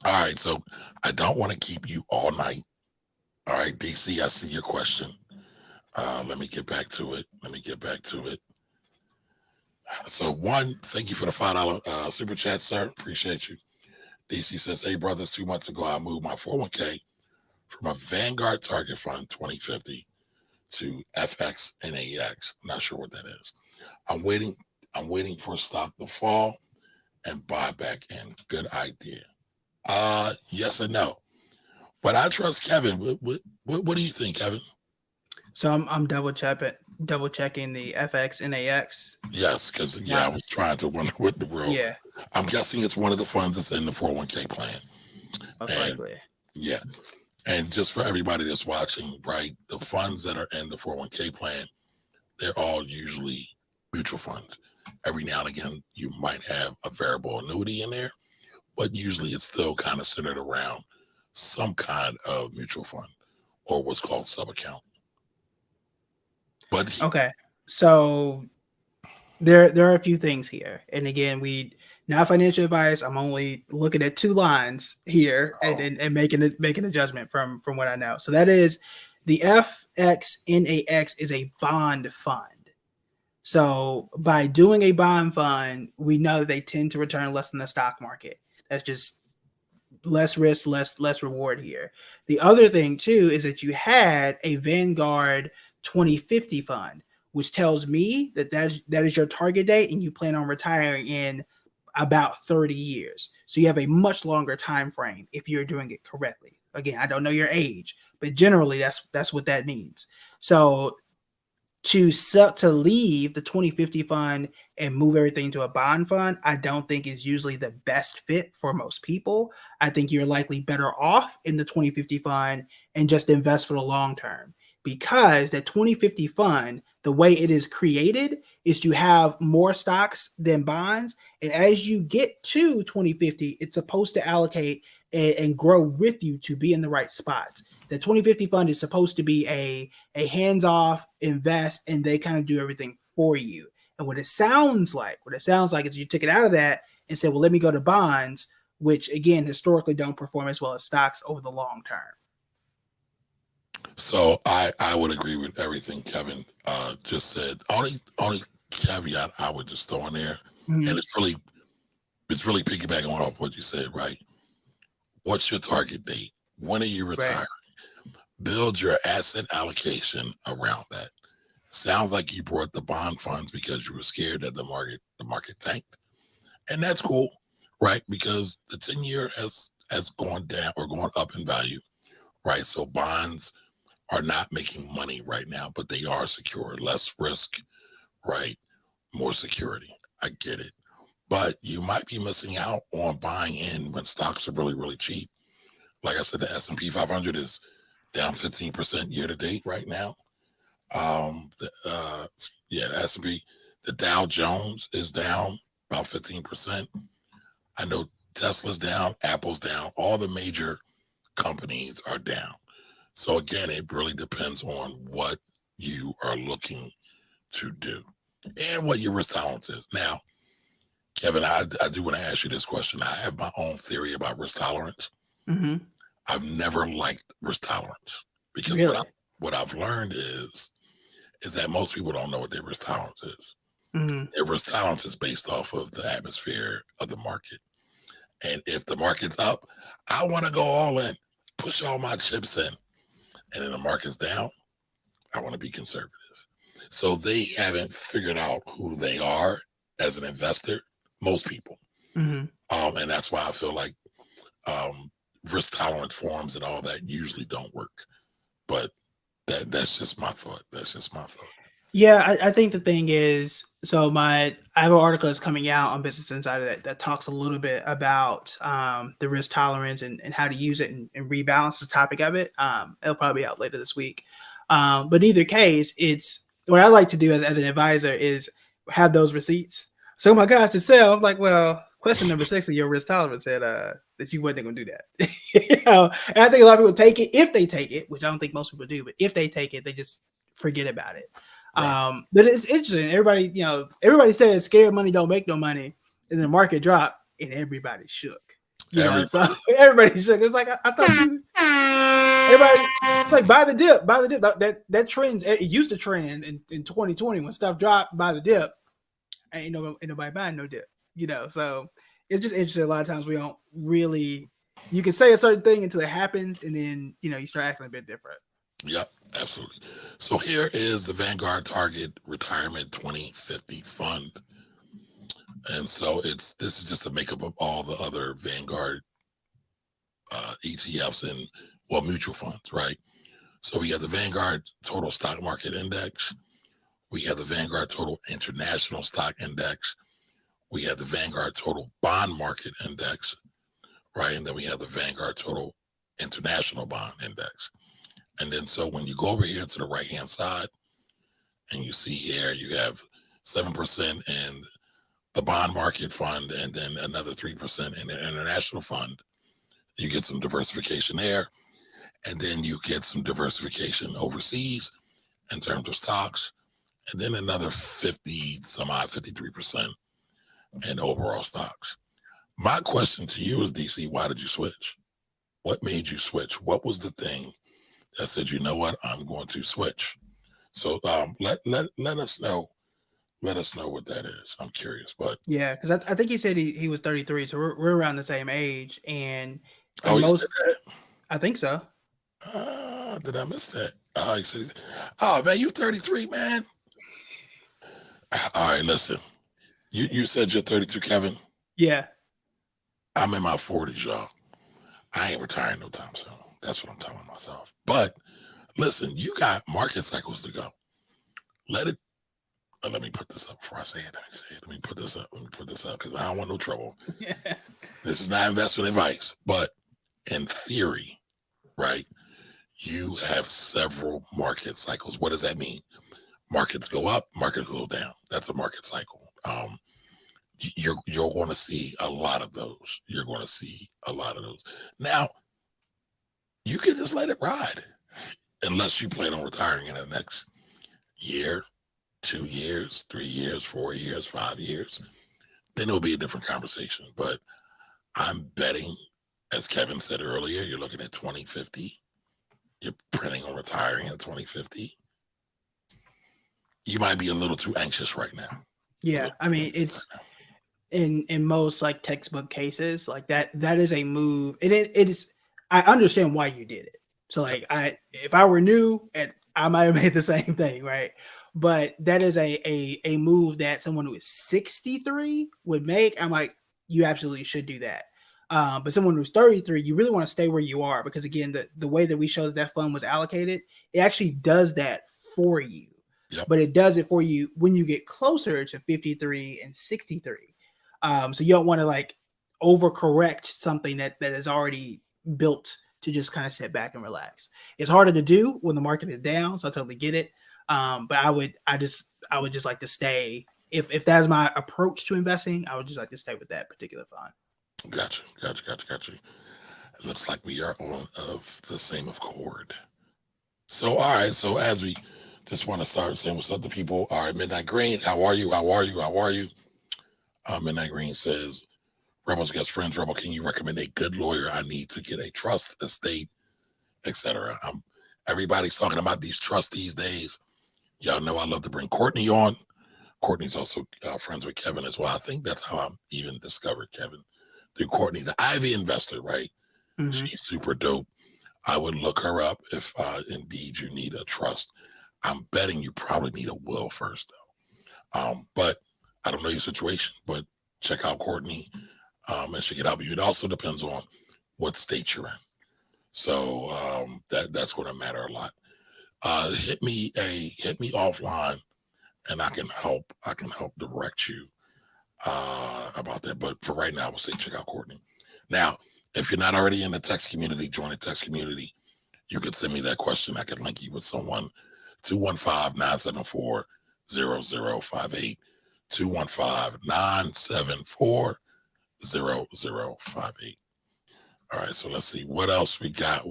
all right, so I don't want to keep you all night. All right, DC, I see your question. Let me get back to it. So one, thank you for the $5 super chat, sir. Appreciate you. DC says, hey, brothers, 2 months ago, I moved my 401k from a Vanguard target fund 2050 to FXNAX. I'm not sure what that is. I'm waiting for stock to fall and buy back in. Good idea. Yes and no. But I trust Kevin. What do you think, Kevin? So I'm double checking the FXNAX. Yes, because I was trying to wonder what the world. Yeah. I'm guessing it's one of the funds that's in the 401k plan. Most likely. Yeah. And just for everybody that's watching, right, the funds that are in the 401k plan, they're all usually mutual funds. Every now and again, you might have a variable annuity in there, but usually it's still kind of centered around some kind of mutual fund or what's called sub-account. But okay, so there are a few things here, and again, we not financial advice. I'm only looking at 2 lines here and making an adjustment from what I know. So that is the FXNAX is a bond fund. So by doing a bond fund, we know that they tend to return less than the stock market. That's just less risk, less reward here. The other thing too is that you had a Vanguard 2050 fund, which tells me that is your target date and you plan on retiring in about 30 years. So you have a much longer time frame if you're doing it correctly. Again, I don't know your age, but generally that's what that means. So to leave the 2050 fund and move everything to a bond fund, I don't think is usually the best fit for most people. I think you're likely better off in the 2050 fund and just invest for the long term, because the 2050 fund, the way it is created is to have more stocks than bonds. And as you get to 2050, it's supposed to allocate and grow with you to be in the right spots. The 2050 fund is supposed to be a hands-off invest, and they kind of do everything for you. And what it sounds like is you took it out of that and said, well, let me go to bonds, which again, historically don't perform as well as stocks over the long term. So I would agree with everything Kevin just said. Only caveat I would just throw in there, and it's really piggybacking off what you said, right? What's your target date? When are you retiring? Right. Build your asset allocation around that. Sounds like you brought the bond funds because you were scared that the market tanked. And that's cool, right? Because the 10-year has gone down or gone up in value, right? So bonds are not making money right now, but they are secure. Less risk, right? More security. I get it. But you might be missing out on buying in when stocks are really, really cheap. Like I said, the S&P 500 is down 15% year to date right now. The S&P, the Dow Jones is down about 15%. I know Tesla's down, Apple's down, all the major companies are down. So again, it really depends on what you are looking to do and what your risk tolerance is. Now, Kevin, I do want to ask you this question. I have my own theory about risk tolerance. Mm-hmm. I've never liked risk tolerance because what I've learned is that most people don't know what their risk tolerance is. Mm-hmm. Their risk tolerance is based off of the atmosphere of the market. And if the market's up, I want to go all in, push all my chips in. And then the market's down, I want to be conservative. So they haven't figured out who they are as an investor, most people. Mm-hmm. And that's why I feel like risk tolerance forms and all that usually don't work. But that's just my thought. That's just my thought. Yeah, I think the thing is, so I have an article that's coming out on Business Insider that talks a little bit about the risk tolerance and how to use it and rebalance the topic of it. It'll probably be out later this week. But in either case, it's what I like to do as an advisor is have those receipts. So, oh my gosh, to sell. I'm like, well, question number 6 of your risk tolerance said that you wasn't going to do that. And I think a lot of people take it if they take it, which I don't think most people do, but if they take it, they just forget about it. Right. But it's interesting. Everybody says scared money don't make no money, and the market dropped, and everybody shook. So everybody shook. It's like I thought everybody like buy the dip. That trend. It used to trend in 2020 when stuff dropped. Buy the dip. Ain't nobody buying no dip. So it's just interesting. A lot of times we don't really. You can say a certain thing until it happens, and then you start acting a bit different. Yep, absolutely. So here is the Vanguard Target Retirement 2050 Fund. And so this is just a makeup of all the other Vanguard ETFs and mutual funds, right? So we have the Vanguard Total Stock Market Index. We have the Vanguard Total International Stock Index. We have the Vanguard Total Bond Market Index, right? And then we have the Vanguard Total International Bond Index. And then so when you go over here to the right-hand side and you see here, you have 7% in the bond market fund and then another 3% in the international fund. You get some diversification there. And then you get some diversification overseas in terms of stocks. And then another 53% in overall stocks. My question to you is, DC, why did you switch? What made you switch? What was the thing that said, you know what, I'm going to switch? So let us know. Let us know what that is. I'm curious. But yeah, because I think he said he was 33, so we're around the same age. And he said that? I think so. Did I miss that? He said, oh man, you 33, man. All right, listen. You said you're 32, Kevin? Yeah. I'm in my 40s, y'all. I ain't retiring no time soon. That's what I'm telling myself. But listen, you got market cycles to go. Let me put this up before I say it. Let me put this up because I don't want no trouble. This is not investment advice, but in theory, right, you have several market cycles. What does that mean? Markets go up, markets go down. That's a market cycle. You're going to see a lot of those. Now, you can just let it ride unless you plan on retiring in the next year, 2 years, 3 years, 4 years, 5 years. Then it'll be a different conversation. But I'm betting, as Kevin said earlier, you're looking at 2050. You're planning on retiring in 2050. You might be a little too anxious right now. Yeah, I mean, it's in most like textbook cases like that is a move. It is. I understand why you did it. So like if I were new, and I might have made the same thing, right? But that is a move that someone who is 63 would make. I'm like, you absolutely should do that. But someone who's 33, you really want to stay where you are because again, the way that we showed that fund was allocated, it actually does that for you. Yep. But it does it for you when you get closer to 53 and 63. So you don't want to like overcorrect something that is already built to just kind of sit back and relax. It's harder to do when the market is down, so I totally get it. But I would just like to stay. If that's my approach to investing, I would just like to stay with that particular fund. Gotcha. It looks like we are on of the same accord. So all right. So as we just want to start saying what's up to people. All right, Midnight Green, how are you? Midnight Green says, Rebel's guest friends, Rebel, can you recommend a good lawyer? I need to get a trust, estate, etc. Everybody's talking about these trusts these days. Y'all know I love to bring Courtney on. Courtney's also friends with Kevin as well. I think that's how I even discovered Kevin, through Courtney, the Ivy investor, right? Mm-hmm. She's super dope. I would look her up if indeed you need a trust. I'm betting you probably need a will first, though. But I don't know your situation, but check out Courtney and she can help you. It also depends on what state you're in. So that's going to matter a lot. Hit me offline, and I can help direct you about that. But for right now, I will say check out Courtney. Now, if you're not already in the text community, join the text community. You can send me that question. I can link you with someone. 215-974-0058. 215-974-0058. All right, so let's see what else we got.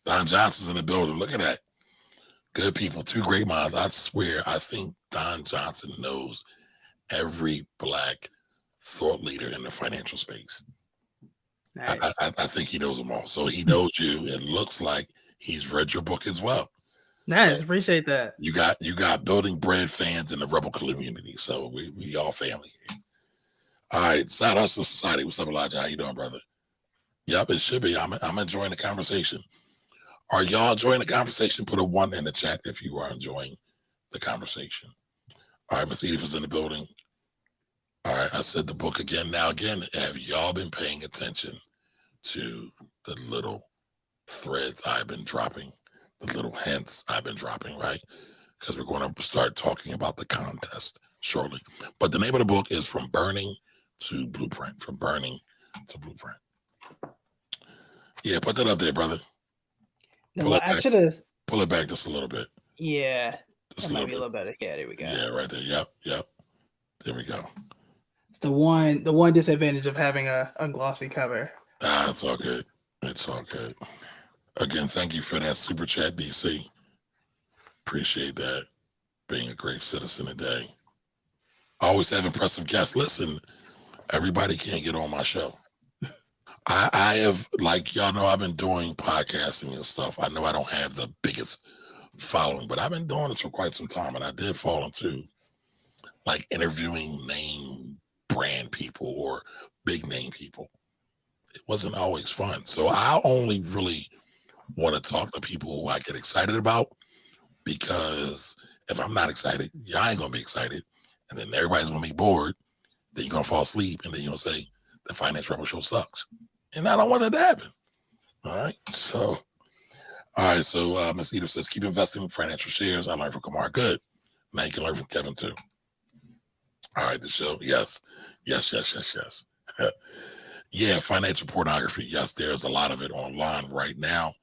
Don Johnson's in the building. Look at that. Good people, two great minds. I swear, I think Don Johnson knows every Black thought leader in the financial space. Nice. I think he knows them all. So he knows you. It looks like he's read your book as well. Nice, so appreciate that. You got Building Bread fans in the Rebel community. So we all family here. All right, Side Hustle Society. What's up, Elijah? How you doing, brother? Yep, it should be. I'm enjoying the conversation. Are y'all enjoying the conversation? Put a 1 in the chat if you are enjoying the conversation. All right, Miss Edith is in the building. All right, I said the book again. Now, again, have y'all been paying attention to the little threads I've been dropping, the little hints I've been dropping, right? Because we're going to start talking about the contest shortly. But the name of the book is From Burning to Blueprint. From Burning to Blueprint. Yeah, put that up there, brother. Pull it back just a little bit. Yeah, that might be a little better. Yeah, there we go. Yeah, right there. Yep. There we go. It's the one disadvantage of having a glossy cover. It's all good. It's all good. Again, thank you for that super chat, DC. Appreciate that. Being a great citizen today. I always have impressive guests. Listen, everybody can't get on my show. I have, like, y'all know, I've been doing podcasting and stuff. I know I don't have the biggest following, but I've been doing this for quite some time, and I did fall into like interviewing name brand people or big name people. It wasn't always fun. So I only really want to talk to people who I get excited about, because if I'm not excited, y'all ain't gonna be excited, and then everybody's gonna be bored. Then you're gonna fall asleep, and then you're gonna say the Finance Rebel Show sucks. And I don't want that to happen. All right. So Ms. Edith says, keep investing in financial shares. I learned from Kamar. Good. Now you can learn from Kevin too. All right, the show. Yes. Yeah, financial pornography. Yes, there's a lot of it online right now.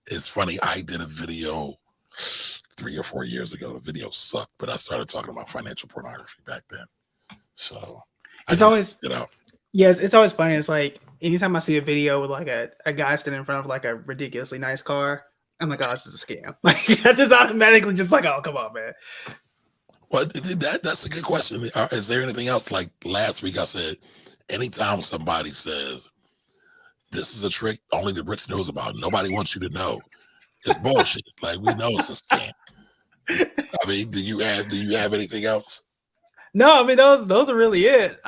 It's funny. I did a video 3 or 4 years ago. The video sucked, but I started talking about financial pornography back then. So it's always, get out. Yes, it's always funny. It's like anytime I see a video with like a guy standing in front of like a ridiculously nice car, I'm like, oh, this is a scam. Like I just automatically just like, oh, come on, man. Well, that's a good question. Is there anything else? Like last week I said, anytime somebody says, this is a trick only the rich knows about, nobody wants you to know, it's bullshit. Like we know it's a scam. I mean, do you have anything else? No, I mean those are really it.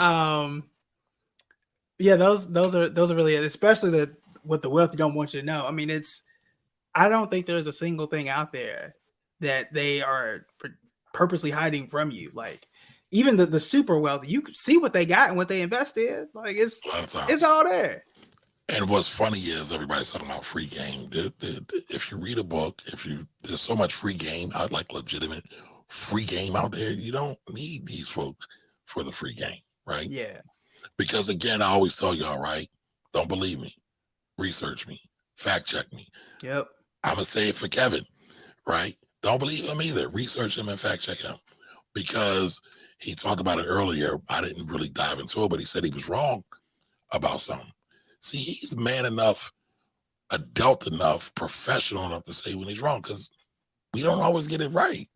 Yeah, those are really it, especially with the wealth you don't want you to know. I mean, I don't think there's a single thing out there that they are purposely hiding from you. Like even the super wealthy, you can see what they got and what they invested. Like it's all there. And what's funny is everybody's talking about free game. If you read a book, there's so much free game out, like legitimate free game out there. You don't need these folks for the free game, right? Yeah. Because again, I always tell y'all, right? Don't believe me. Research me. Fact check me. Yep. I'm going to say it for Kevin, right? Don't believe him either. Research him and fact check him. Because he talked about it earlier. I didn't really dive into it, but he said he was wrong about something. See, he's man enough, adult enough, professional enough to say when he's wrong, because we don't always get it right?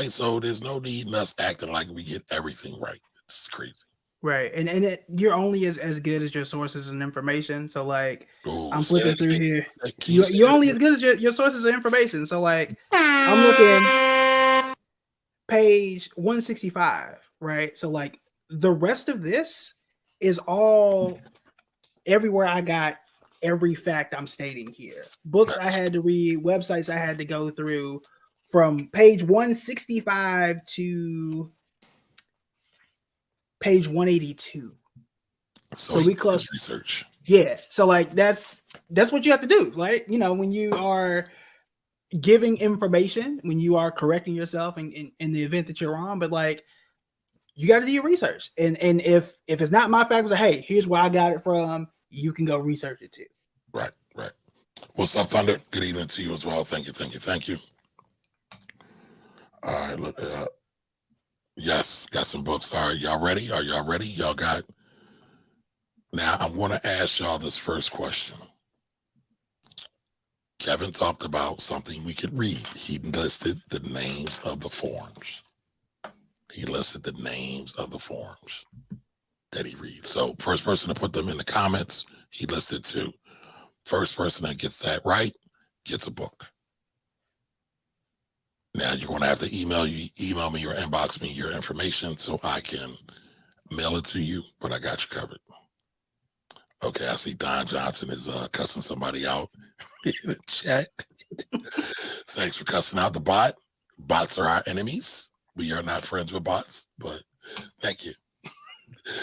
So there's no need in us acting like we get everything right. It's crazy. Right. And you're only as good as your sources and information. So like I'm flipping through here. You're only as good as your sources of information. So like I'm looking page 165, right? So like the rest of this is all everywhere I got every fact I'm stating here. Books I had to read, websites I had to go through from page 165 to page 182. So So he we did his close. research. Yeah. So like that's what you have to do. Like, when you are giving information, when you are correcting yourself in the event that you're wrong, but like you got to do your research. And if it's not my facts, like, hey, here's where I got it from, you can go research it too. Right. What's up, Thunder? Good evening to you as well. Thank you. All right, look. Yes, got some books. All right, y'all ready? Are y'all ready? Y'all got. Now, I want to ask y'all this first question. Kevin talked about something we could read. He listed the names of the forms. That he reads. So, first person to put them in the comments, he listed 2. First person that gets that right gets a book. Now you're going to have to email me or inbox me your information so I can mail it to you, but I got you covered. Okay, I see Don Johnson is cussing somebody out in the chat. Thanks for cussing out the bot. Bots are our enemies. We are not friends with bots, but thank you.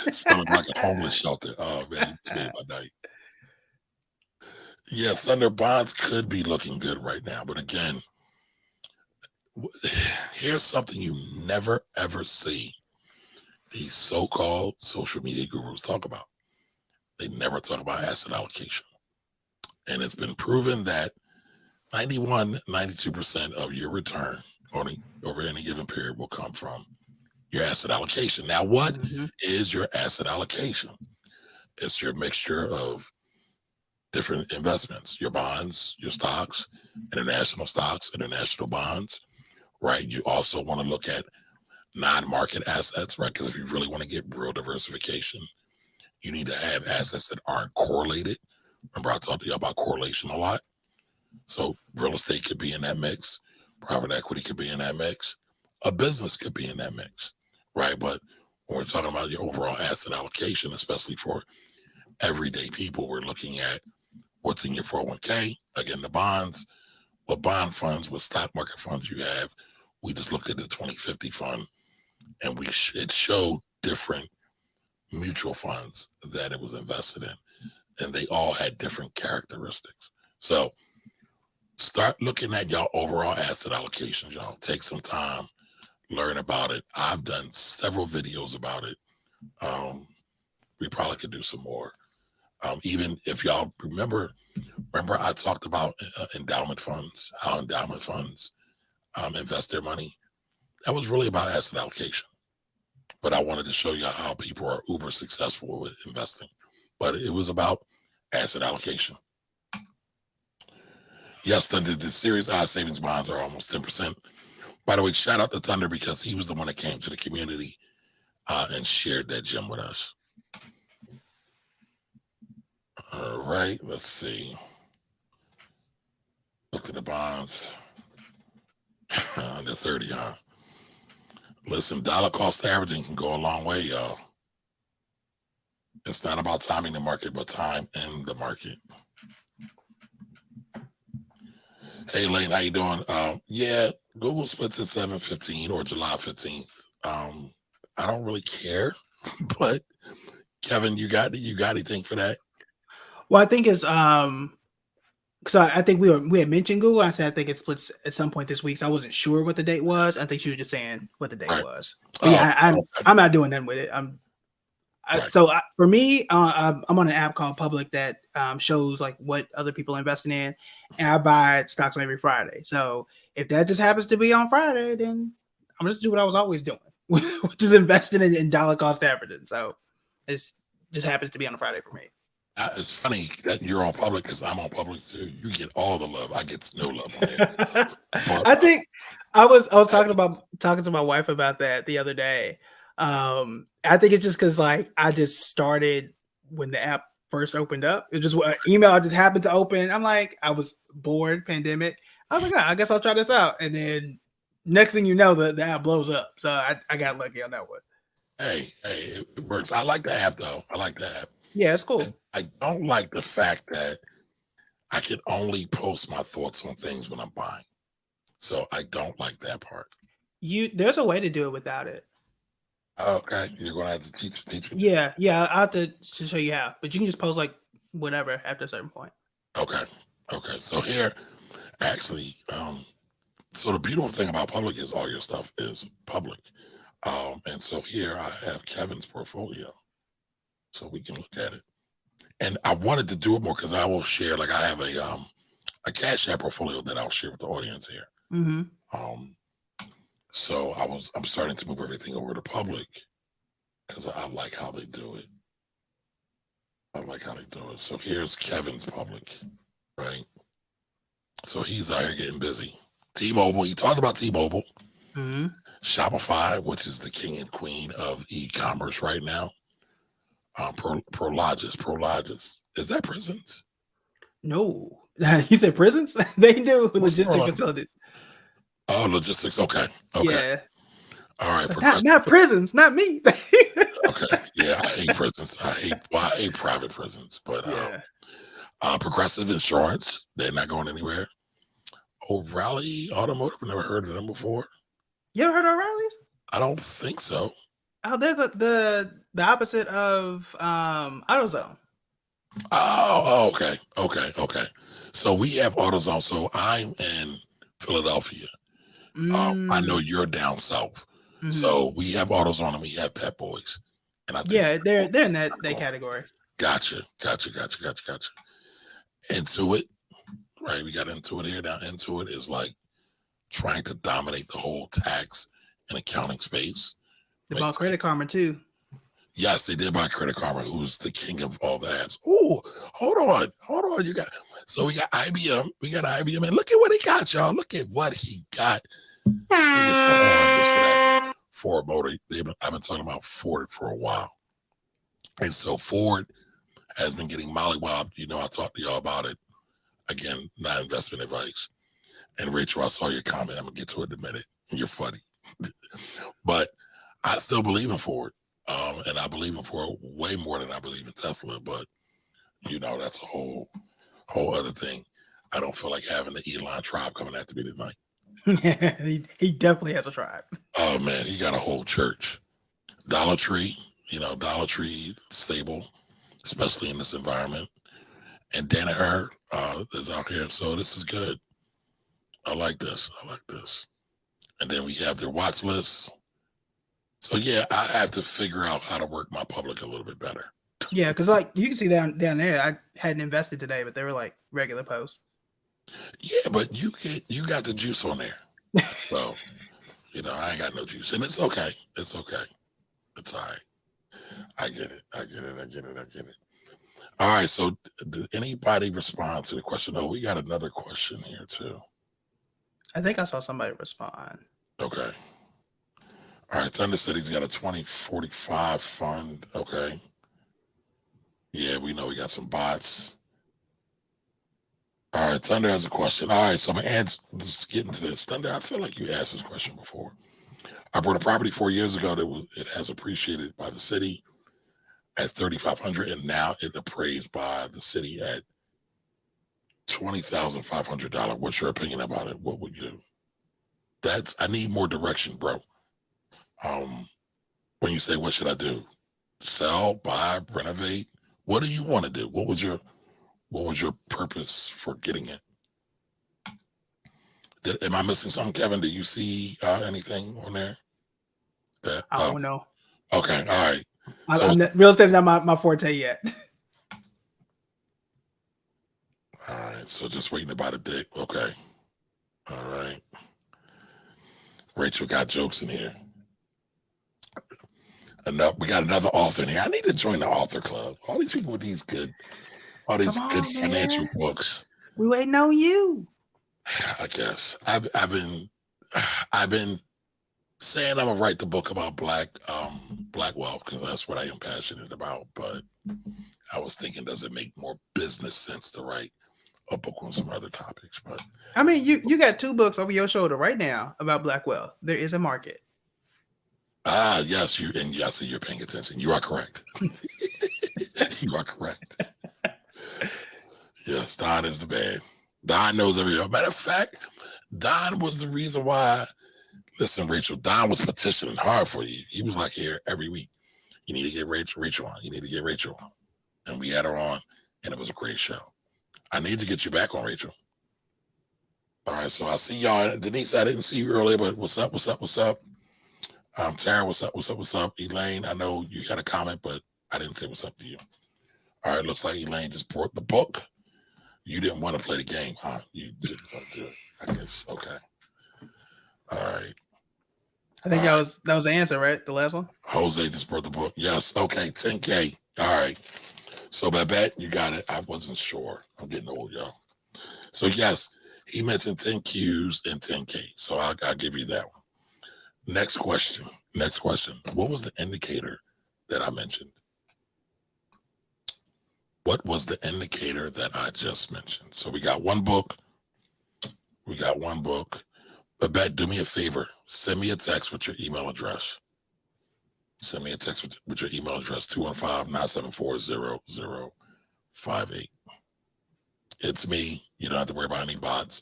Smelling like a homeless shelter. Oh man, you made my night. Yeah, Thunder bonds could be looking good right now, but again, here's something you never ever see these so-called social media gurus talk about. They never talk about asset allocation. And it's been proven that 92% of your return over any given period will come from your asset allocation. Now, what is your asset allocation? It's your mixture of different investments, your bonds, your stocks, international bonds, right? You also want to look at non-market assets, right? Because if you really want to get real diversification, you need to have assets that aren't correlated. Remember, I talked to you about correlation a lot. So real estate could be in that mix. Private equity could be in that mix. A business could be in that mix, right? But when we're talking about your overall asset allocation, especially for everyday people, we're looking at what's in your 401k, again, the bonds, what bond funds, what stock market funds you have. We just looked at the 2050 fund, and it showed different mutual funds that it was invested in, and they all had different characteristics. So start looking at y'all overall asset allocations, y'all. Take some time, learn about it. I've done several videos about it. We probably could do some more. Even if y'all remember I talked about endowment funds, how endowment funds invest their money. That was really about asset allocation. But I wanted to show you how people are uber successful with investing. But it was about asset allocation. Yes, Thunder, the Series I savings bonds are almost 10%. By the way, shout out to Thunder because he was the one that came to the community and shared that gem with us. All right, let's see. Look at the bonds. Under 30, huh? Listen, dollar cost averaging can go a long way, y'all. It's not about timing the market, but time in the market. Hey, Lane, how you doing? Yeah, Google splits at 7/15 or July 15th. I don't really care, but Kevin, you got anything for that? Well, I think it's so I think we had mentioned Google. I said I think it splits at some point this week. So I wasn't sure what the date was. I think she was just saying what the date was. But yeah, I'm not doing nothing with it. For me, I'm on an app called Public that shows like what other people are investing in, and I buy stocks every Friday. So if that just happens to be on Friday, then I'm just do what I was always doing, which is investing in dollar cost averaging. So it just happens to be on a Friday for me. It's funny that you're on Public because I'm on Public too. You get all the love. I get no love on it. But, I think I was talking to my wife about that the other day. I think it's just because like I just started when the app first opened up. It just email I just happened to open. I'm like, I was bored, pandemic. I was like, I guess I'll try this out. And then next thing you know, the app blows up. So I got lucky on that one. Hey, it works. I like the app though. I like the app. Yeah, it's cool. I don't like the fact that I can only post my thoughts on things when I'm buying. So I don't like that part. There's a way to do it without it. Okay, you're gonna have to teach me. Yeah, I have to show you how. But you can just post like whatever after a certain point. Okay, okay. So here, actually, so the beautiful thing about public is all your stuff is public. And so here I have Kevin's portfolio, so we can look at it. And I wanted to do it more because I will share. Like I have a Cash App portfolio that I'll share with the audience here. Mm-hmm. Um, so I'm starting to move everything over to public because I like how they do it. I like how they do it. So here's Kevin's public, right? So he's out here getting busy. T-Mobile. He talked about T-Mobile. Mm-hmm. Shopify, which is the king and queen of e-commerce right now. Prologis. Is that prisons? No. You said prisons? They do What's logistic Prologis? facilities. Oh, logistics. Okay. Yeah. All right. Like, not prisons, not me. Okay. Yeah, I hate prisons. I hate private prisons. But yeah. Progressive Insurance, they're not going anywhere. O'Reilly Automotive, I've never heard of them before. You ever heard of O'Reilly's? I don't think so. Oh, they're the opposite of AutoZone. Oh, okay. So we have AutoZone. So I'm in Philadelphia. I know you're down south. Mm-hmm. So we have AutoZone and we have Pet Boys. And I think they're in that category. Gotcha. Intuit, right? We got Intuit here. Now Intuit is like trying to dominate the whole tax and accounting space. They bought Credit Karma too. Yes, they did buy Credit Karma, who's the king of all the apps. Oh, hold on. We got IBM. And look at what he got, y'all. Look at what he got. Ford Motor. I've been talking about Ford for a while. And so Ford has been getting mollywopped. You know, I talked to y'all about it. Again, not investment advice. And Rachel, I saw your comment. I'm going to get to it in a minute. You're funny. But I still believe in Ford. And I believe in Ford way more than I believe in Tesla. But, you know, that's a whole other thing. I don't feel like having the Elon tribe coming after me tonight. he definitely has a tribe. Oh, man, he got a whole church. Dollar Tree, stable, especially in this environment. And Danaher is out here. So this is good. I like this. And then we have their watch list. So, yeah, I have to figure out how to work my public a little bit better. Yeah, because like you can see down there, I hadn't invested today, but they were like regular posts. Yeah, but you got the juice on there. So, I ain't got no juice. And it's okay. It's all right. I get it. All right. So did anybody respond to the question? Oh, we got another question here too. I think I saw somebody respond. Okay. All right. Thunder said he's got a 2045 fund. Okay. Yeah, we know we got some bots. All right. Thunder has a question. All right. So I'm going to just get into this. Thunder, I feel like you asked this question before. I bought a property 4 years ago it has appreciated by the city at $3,500, and now it appraised by the city at $20,500. What's your opinion about it? What would you do? I need more direction, bro. When you say, what should I do? Sell, buy, renovate? What do you want to do? What was your purpose for getting it? Am I missing something, Kevin? Do you see anything on there? I don't know. Okay, all right. Real estate's not my forte yet. All right, so just waiting to buy the dick. Okay. All right. Rachel got jokes in here. We got another author in here. I need to join the author club. All these people with these good financial books. We waiting on you. I guess I've been saying I'm gonna write the book about black wealth because that's what I am passionate about. But I was thinking, does it make more business sense to write a book on some other topics? But I mean, you got 2 books over your shoulder right now about black wealth. There is a market. Yes, I see you're paying attention. You are correct. You are correct. Yes, Don is the man. Don knows everything. Matter of fact, Don was the reason why Listen, Rachel, Don was petitioning hard for you. He was like here every week. You need to get Rachel on. You need to get Rachel on. And we had her on, and it was a great show. I need to get you back on, Rachel. All right, so I see y'all. Denise, I didn't see you earlier, but what's up? Tara, what's up? Elaine, I know you got a comment, but I didn't say what's up to you. All right, looks like Elaine just brought the book. You didn't want to play the game, huh? You didn't want to do it, I guess. Okay. All right. I think that was the answer, right? The last one? Jose just brought the book. Yes. Okay, 10K. All right. So Babette, you got it. I wasn't sure. I'm getting old, y'all. So yes, he mentioned 10 Qs and 10K. So I'll give you that one. Next question. What was the indicator that I mentioned? What was the indicator that I just mentioned? So we got one book. Babette, do me a favor. Send me a text with your email address. Send me a text with your email address, 215-974-0058. It's me. You don't have to worry about any bots.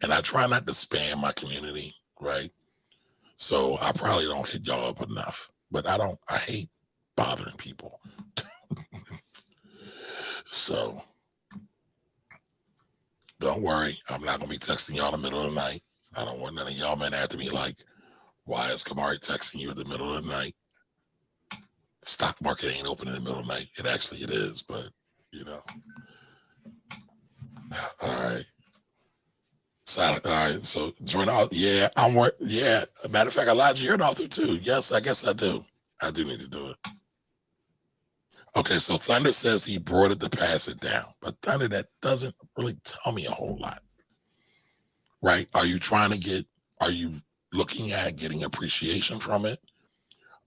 And I try not to spam my community, right? So I probably don't hit y'all up enough. But I hate bothering people. So don't worry. I'm not going to be texting y'all in the middle of the night. I don't want none of y'all men after me like, why is Kamari texting you in the middle of the night? Stock market ain't open in the middle of the night. It is, but you know. All right. All right. So join out. Yeah, yeah. Matter of fact, Elijah, you're an author too. Yes, I guess I do. I do need to do it. Okay, so Thunder says he brought it to pass it down. But Thunder, that doesn't really tell me a whole lot. Right? Are you looking at getting appreciation from it?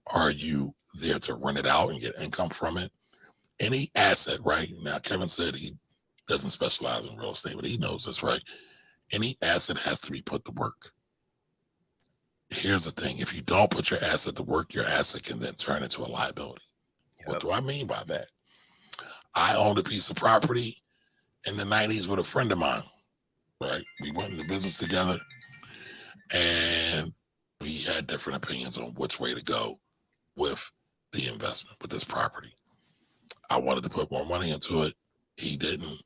Are you there to rent it out and get income from it? Any asset, right? Now, Kevin said he doesn't specialize in real estate, but he knows this, right? Any asset has to be put to work. Here's the thing. If you don't put your asset to work, your asset can then turn into a liability. Yep. What do I mean by that? I owned a piece of property in the 90s with a friend of mine, right? We went into business together and we had different opinions on which way to go with the investment with this property. I wanted to put more money into it. He didn't.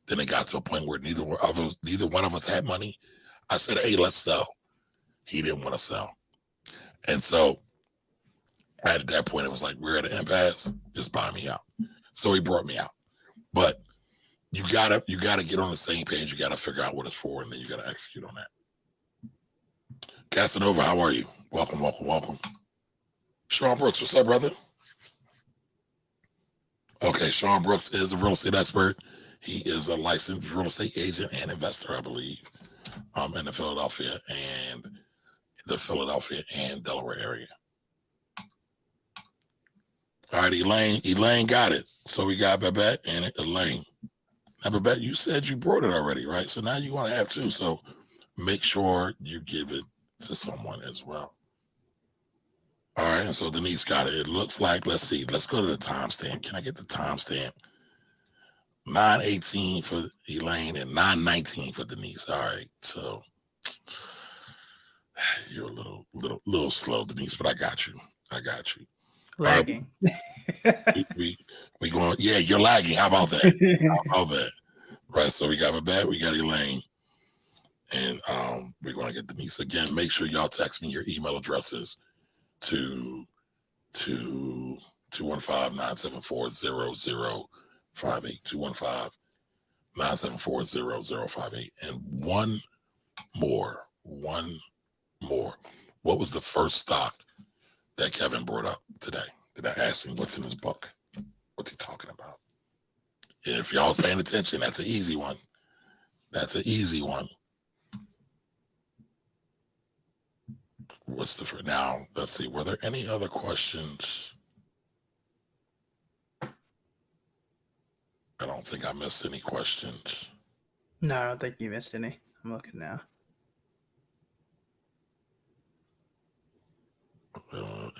Then it got to a point where neither one of us had money. I said, hey, let's sell. He didn't want to sell. And so at that point, it was like, we're at an impasse. Just buy me out. So he brought me out. But you gotta get on the same page. You gotta figure out what it's for, and then you gotta execute on that. Casanova, how are you? Welcome. Sean Brooks, what's up, brother? Okay, Sean Brooks is a real estate expert. He is a licensed real estate agent and investor, I believe, in the Philadelphia and Delaware area. All right, Elaine got it. So we got Babette and Elaine. Now, Babette, you said you brought it already, right? So now you want to have two. So make sure you give it to someone as well. All right, and so Denise got it. It looks like, let's see. Let's go to the timestamp. Can I get the timestamp? 9:18 for Elaine and 9:19 for Denise. All right, so you're a little slow, Denise, but I got you. Lagging. We going, yeah, you're lagging. How about that? Right, so we got Babette, we got Elaine, and we're going to get Denise. Again, make sure y'all text me your email addresses to 215-974-0058, 215-974-0058. And one more. What was the first stock that Kevin brought up today? Did I ask him what's in his book? What's he talking about? If y'all was paying attention, that's an easy one. Now, let's see, were there any other questions? I don't think I missed any questions. No, I don't think you missed any. I'm looking now.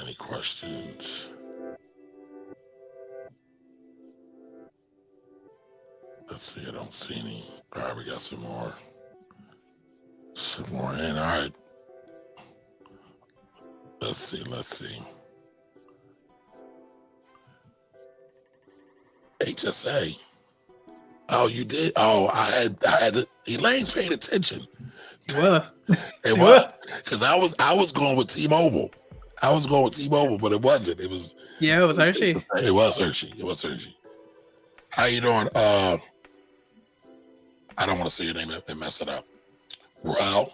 Any questions? Let's see, I don't see any. All right, we got some more in. All right. Let's see. HSA. Oh, you did? Oh, I had to, Elaine's paying attention. It was. It was because I was going with T-Mobile. I was going with T-Mobile, but it wasn't. It was Hershey. It was Hershey. It was Hershey. How you doing? I don't want to say your name and mess it up. Rahel,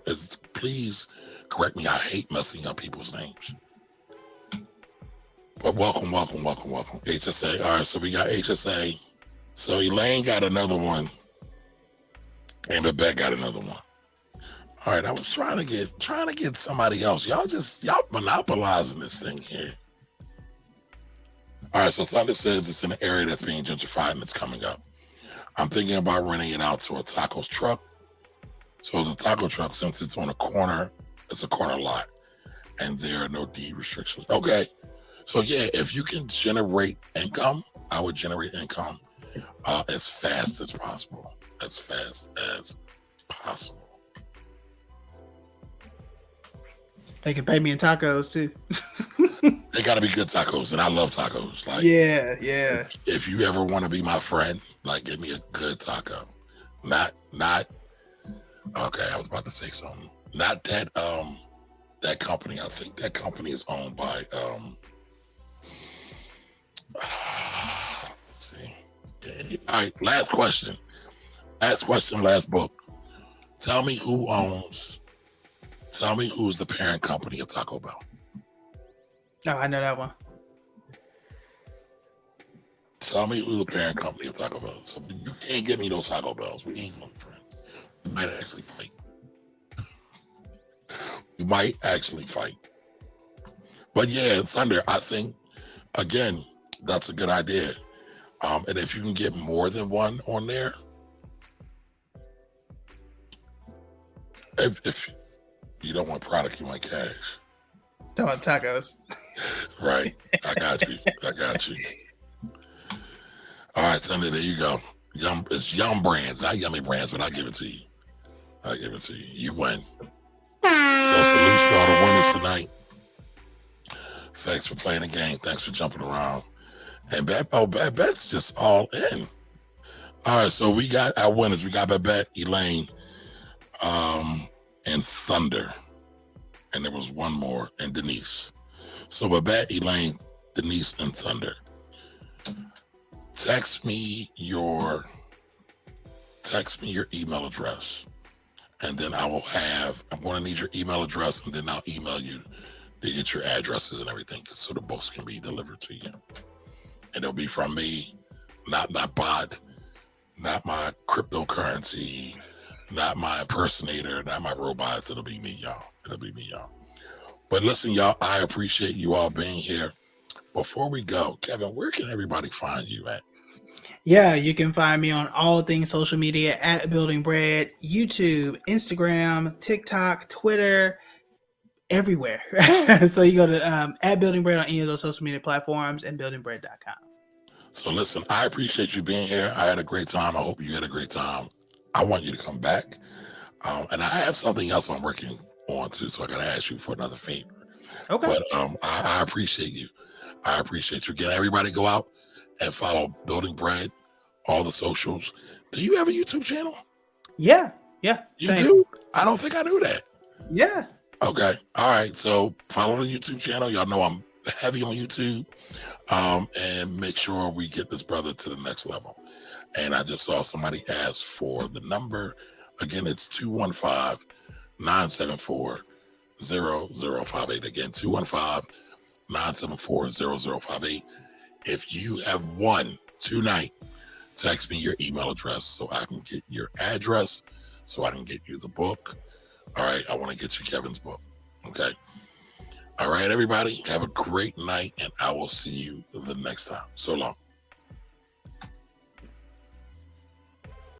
is please correct me. I hate messing up people's names. But welcome. HSA. All right, so we got HSA. So Elaine got another one. And Babette got another one. All right, I was trying to get somebody else. Y'all monopolizing this thing here. All right, so Thunder says it's in an area that's being gentrified and it's coming up. I'm thinking about renting it out to a tacos truck. So it's a taco truck, since it's on a corner, it's a corner lot, and there are no deed restrictions. Okay, so yeah, if you can generate income, I would generate income as fast as possible. As fast as possible. They can pay me in tacos too. They gotta be good tacos, and I love tacos. Like, yeah. If you ever want to be my friend, like, give me a good taco. Not. Okay, I was about to say something. Not that that company. I think that company is owned by let's see. All right, last question. Last book. Tell me who's the parent company of Taco Bell. Oh, I know that one. Tell me who the parent company of Taco Bell is. So you can't give me those Taco Bells. We ain't gonna be friends. We might actually fight. But yeah, Thunder, I think, again, that's a good idea. And if you can get more than one on there, if you don't want product, you want cash. Talking about tacos. Right. I got you. All right, Thunder, there you go. It's Yum Brands, not Yummy Brands, but I'll give it to you. You win. So salutes to all the winners tonight. Thanks for playing the game. Thanks for jumping around. And Babette's just all in. All right, so we got our winners. We got Babette, Elaine, and Thunder. And there was one more, and Denise. So Babette, Elaine, Denise, and Thunder. Text me your email address. And then I'm going to need your email address, and then I'll email you to get your addresses and everything, so the books can be delivered to you. And it'll be from me, not my bot, not my cryptocurrency, not my impersonator, not my robots. It'll be me, y'all. But listen, y'all, I appreciate you all being here. Before we go, Kevin, where can everybody find you at? Yeah, you can find me on all things social media at Building Bread, YouTube, Instagram, TikTok, Twitter, everywhere. So you go to at Building Bread on any of those social media platforms and buildingbread.com. So listen, I appreciate you being here. I had a great time. I hope you had a great time. I want you to come back. And I have something else I'm working on too, so I got to ask you for another favor. Okay. But I appreciate you. Again, everybody go out and follow Building Bread, all the socials. Do you have a YouTube channel? Yeah. You do? I don't think I knew that. Yeah. Okay. All right. So follow the YouTube channel. Y'all know I'm heavy on YouTube. And make sure we get this brother to the next level. And I just saw somebody ask for the number. Again, it's 215-974-0058. Again, 215-974-0058. If you have won tonight, text me your email address so I can get your address, so I can get you the book. All right, I want to get you Kevin's book. Okay. All right, everybody, have a great night, and I will see you the next time. So long.